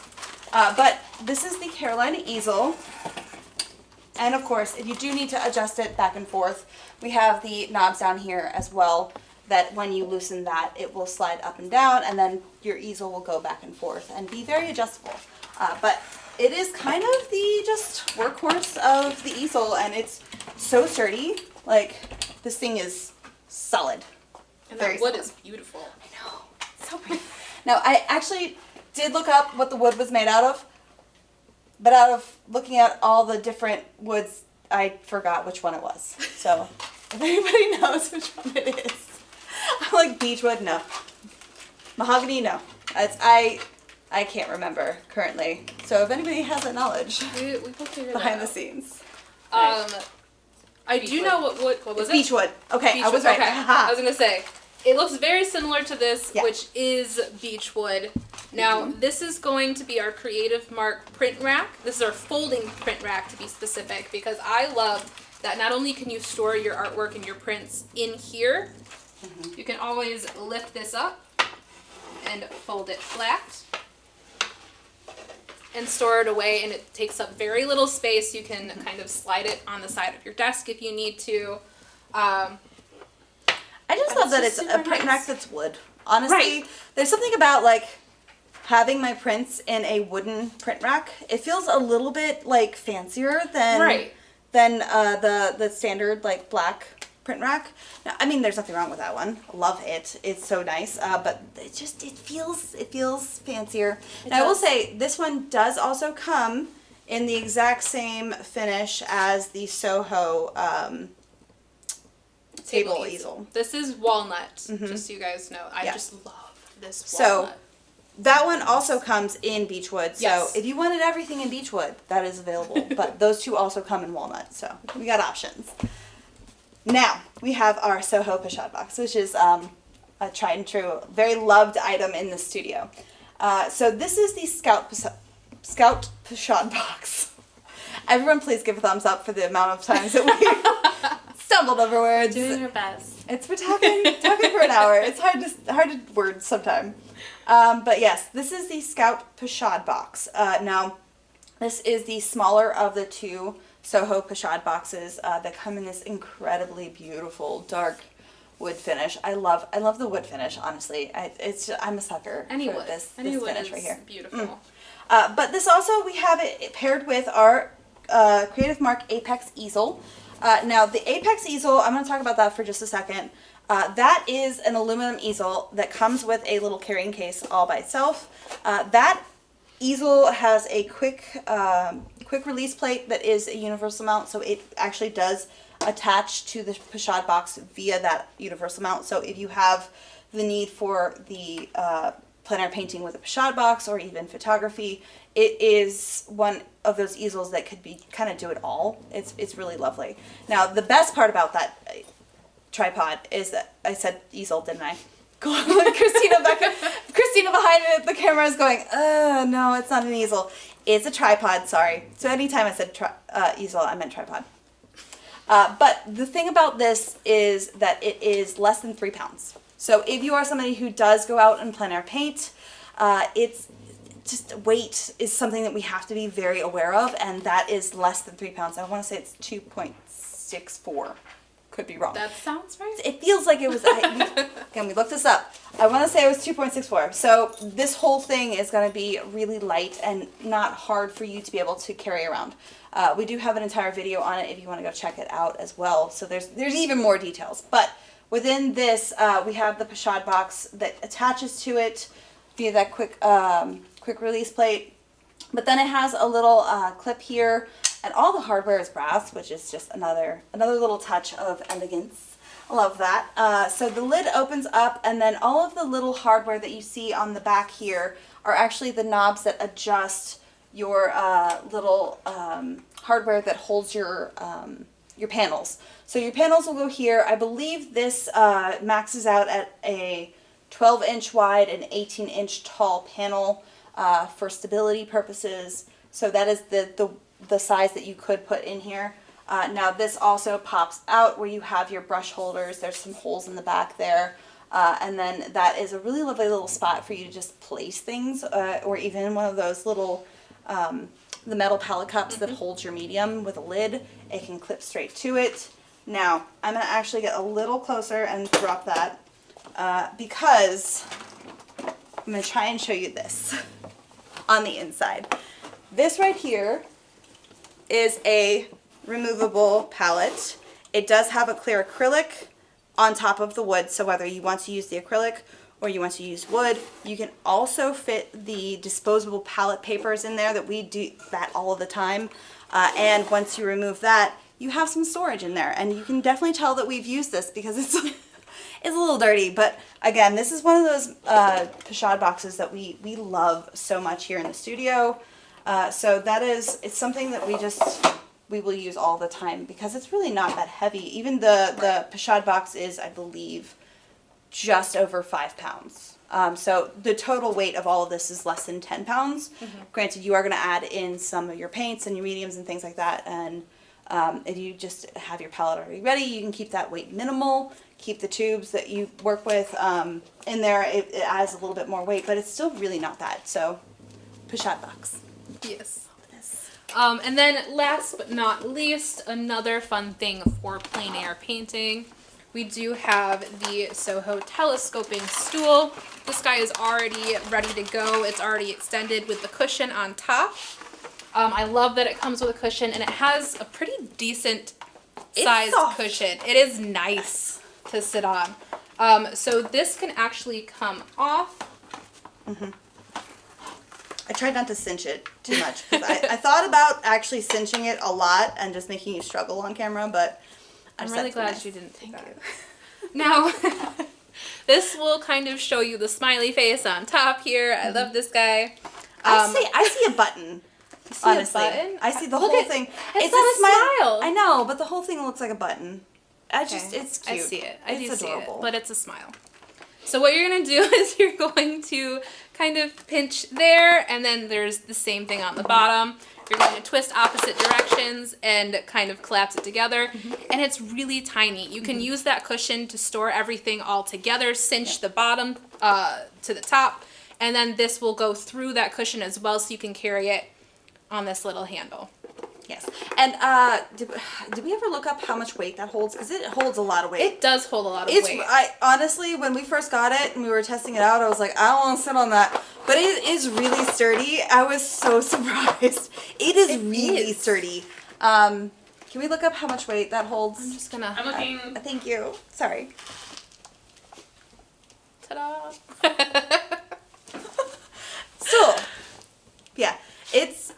But this is the Carolina easel. And of course, if you do need to adjust it back and forth, we have the knobs down here as well, that when you loosen that, it will slide up and down, and then your easel will go back and forth and be very adjustable. But it is kind of the just workhorse of the easel, and it's so sturdy. Like, this thing is solid. And Very that wood solid. is beautiful. I know, it's so pretty. Now, I actually did look up what the wood was made out of, but out of looking at all the different woods, I forgot which one it was. So, if anybody knows which one it is. I'm like, beechwood, no. Mahogany, no. I can't remember currently. So if anybody has that knowledge We will figure behind that the scenes. I do know what was It's it? beechwood. Okay, I Beechwood, was right. okay. Aha. I was gonna say, it looks very similar to this, Yeah. which is beechwood. Now, this is going to be our Creative Mark print rack. This is our folding print rack, to be specific, because I love that not only can you store your artwork and your prints in here, you can always lift this up and fold it flat and store it away, and it takes up very little space. You can kind of slide it on the side of your desk if you need to. I just love that it's a super print nice. rack that's wood. Honestly, Right. there's something about like having my prints in a wooden print rack. It feels a little bit like fancier than Right. the standard like black print rack. Now, I mean, there's nothing wrong with that one. I love it. It's so nice. But it feels fancier. And I will say this one does also come in the exact same finish as the Soho table easel. This is walnut, just so you guys know. I Yeah. just love this So walnut. that one also comes in beechwood. So Yes. if you wanted everything in beechwood, that is available. But those two also come in walnut. So we got options. Now we have our Soho pochade box, which is a tried and true, very loved item in the studio. So this is the Scout pochade box. Everyone please give a thumbs up for the amount of times that we stumbled over words. Doing her best. We're talking for an hour. It's hard to word sometime. But yes, this is the Scout Pochade box. Now, this is the smaller of the two Soho Pochade boxes that come in this incredibly beautiful dark wood finish. I love the wood finish. Honestly, I'm a sucker for this finish right here. Beautiful. But this also, we have it paired with our Creative Mark Apex easel. Now, the Apex easel, I'm going to talk about that for just a second. That is an aluminum easel that comes with a little carrying case all by itself. That easel has a quick release plate that is a universal mount, so it actually does attach to the Pochade box via that universal mount. So if you have the need for the plein air painting with a Pochade box or even photography, it is one of those easels that could be kind of do it all. It's really lovely. Now, the best part about that tripod is that I said easel, didn't I? Christina behind the camera is going, no, it's not an easel. It's a tripod, sorry. So anytime I said easel, I meant tripod. But the thing about this is that it is less than 3 pounds. So if you are somebody who does go out and plein air paint, it's just weight is something that we have to be very aware of, and that is less than 3 pounds. I want to say it's 2.64. Could be wrong. That sounds right. It feels like it was, again, we looked this up. I want to say it was 2.64. So this whole thing is going to be really light and not hard for you to be able to carry around. We do have an entire video on it if you want to go check it out as well. So there's even more details. But within this, we have the Pochade box that attaches to it via that quick release plate. But then it has a little clip here, and all the hardware is brass, which is just another little touch of elegance. I love that. So the lid opens up, and then all of the little hardware that you see on the back here are actually the knobs that adjust your little hardware that holds your panels. So your panels will go here. I believe this maxes out at a 12-inch wide and 18-inch tall panel for stability purposes. So that is the size that you could put in here. Now this also pops out where you have your brush holders. There's some holes in the back there. And then that is a really lovely little spot for you to just place things, or even one of those little, the metal palette cups that holds your medium with a lid. It can clip straight to it. Now, I'm going to actually get a little closer and drop that because I'm going to try and show you this on the inside. This right here is a removable palette. It does have a clear acrylic on top of the wood, so whether you want to use the acrylic or you want to use wood, you can also fit the disposable palette papers in there that we do that all of the time. And once you remove that, you have some storage in there, and you can definitely tell that we've used this because it's a little dirty. But again, this is one of those Pochade boxes that we love so much here in the studio. So that is, it's something that we will use all the time because it's really not that heavy. Even the Pochade box is, I believe, just over 5 pounds. So the total weight of all of this is less than 10 pounds. Granted, you are going to add in some of your paints and your mediums and things like that. And if you just have your palette already ready, you can keep that weight minimal. Keep the tubes that you work with in there. It adds a little bit more weight, but it's still really not that. So, Pochade box. Yes. And then last but not least, another fun thing for plein air painting. We do have the Soho telescoping stool. This guy is already ready to go. It's already extended with the cushion on top. I love that it comes with a cushion, and it has a pretty decent sized cushion. It is nice to sit on. So this can actually come off. I tried not to cinch it too much because I thought about actually cinching it a lot and just making you struggle on camera, but I'm really glad you didn't think that. Now, this will kind of show you the smiley face on top here. I love this guy. I see a button. Honestly, I see the whole thing. It's not a smile. I know, but the whole thing looks like a button. It's cute. I see it. I do see it, but it's a smile. So what you're going to do is you're going to kind of pinch there, and then there's the same thing on the bottom. You're going to twist opposite directions and kind of collapse it together. And it's really tiny. You can use that cushion to store everything all together, cinch the bottom to the top, and then this will go through that cushion as well, so you can carry it on this little handle. Yes. And did we ever look up how much weight that holds? Because it holds a lot of weight. It does hold a lot of weight. Honestly, when we first got it and we were testing it out, I was like, I don't want to sit on that. But it is really sturdy. I was so surprised. It is really sturdy. Can we look up how much weight that holds? I'm just gonna. I'm looking. Thank you. Sorry. Ta-da! So, yeah. It's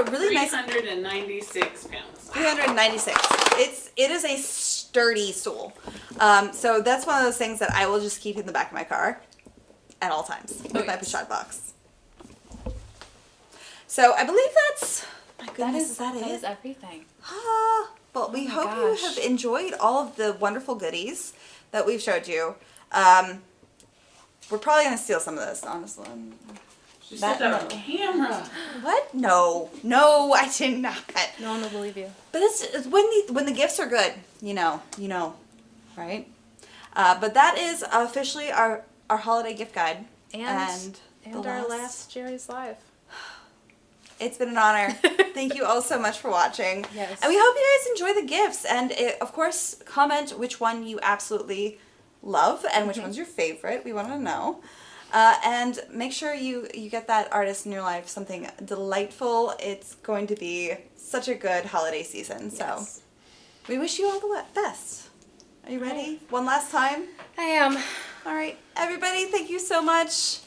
really nice. 396 pounds. 396. It is a sturdy stool. So that's one of those things that I will just keep in the back of my car at all times with my Pochade box. So I believe that's, my goodness, is that it? That is everything. Well, we hope gosh. you have enjoyed all of the wonderful goodies that we've showed you. We're probably going to steal some of this, honestly. She stepped out of the camera. What? No, I did not. No one will believe you. But it's when the gifts are good, you know, right? But that is officially our holiday gift guide And the our last Jerry's Live. It's been an honor. Thank you all so much for watching. Yes. And we hope you guys enjoy the gifts. And of course, comment which one you absolutely love and which one's your favorite. We want to know. And make sure you get that artist in your life something delightful. It's going to be such a good holiday season. So we wish you all the best. Are you ready? One last time? I am. All right. Everybody, thank you so much.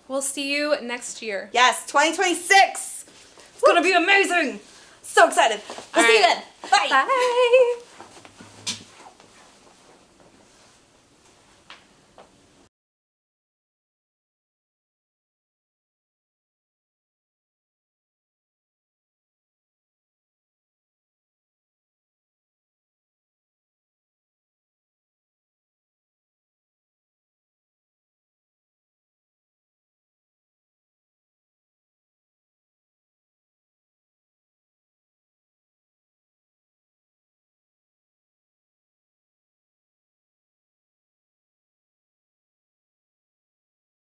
We'll see you next year. Yes, 2026. It's going to be amazing. So excited. We'll see you then. Bye. Bye.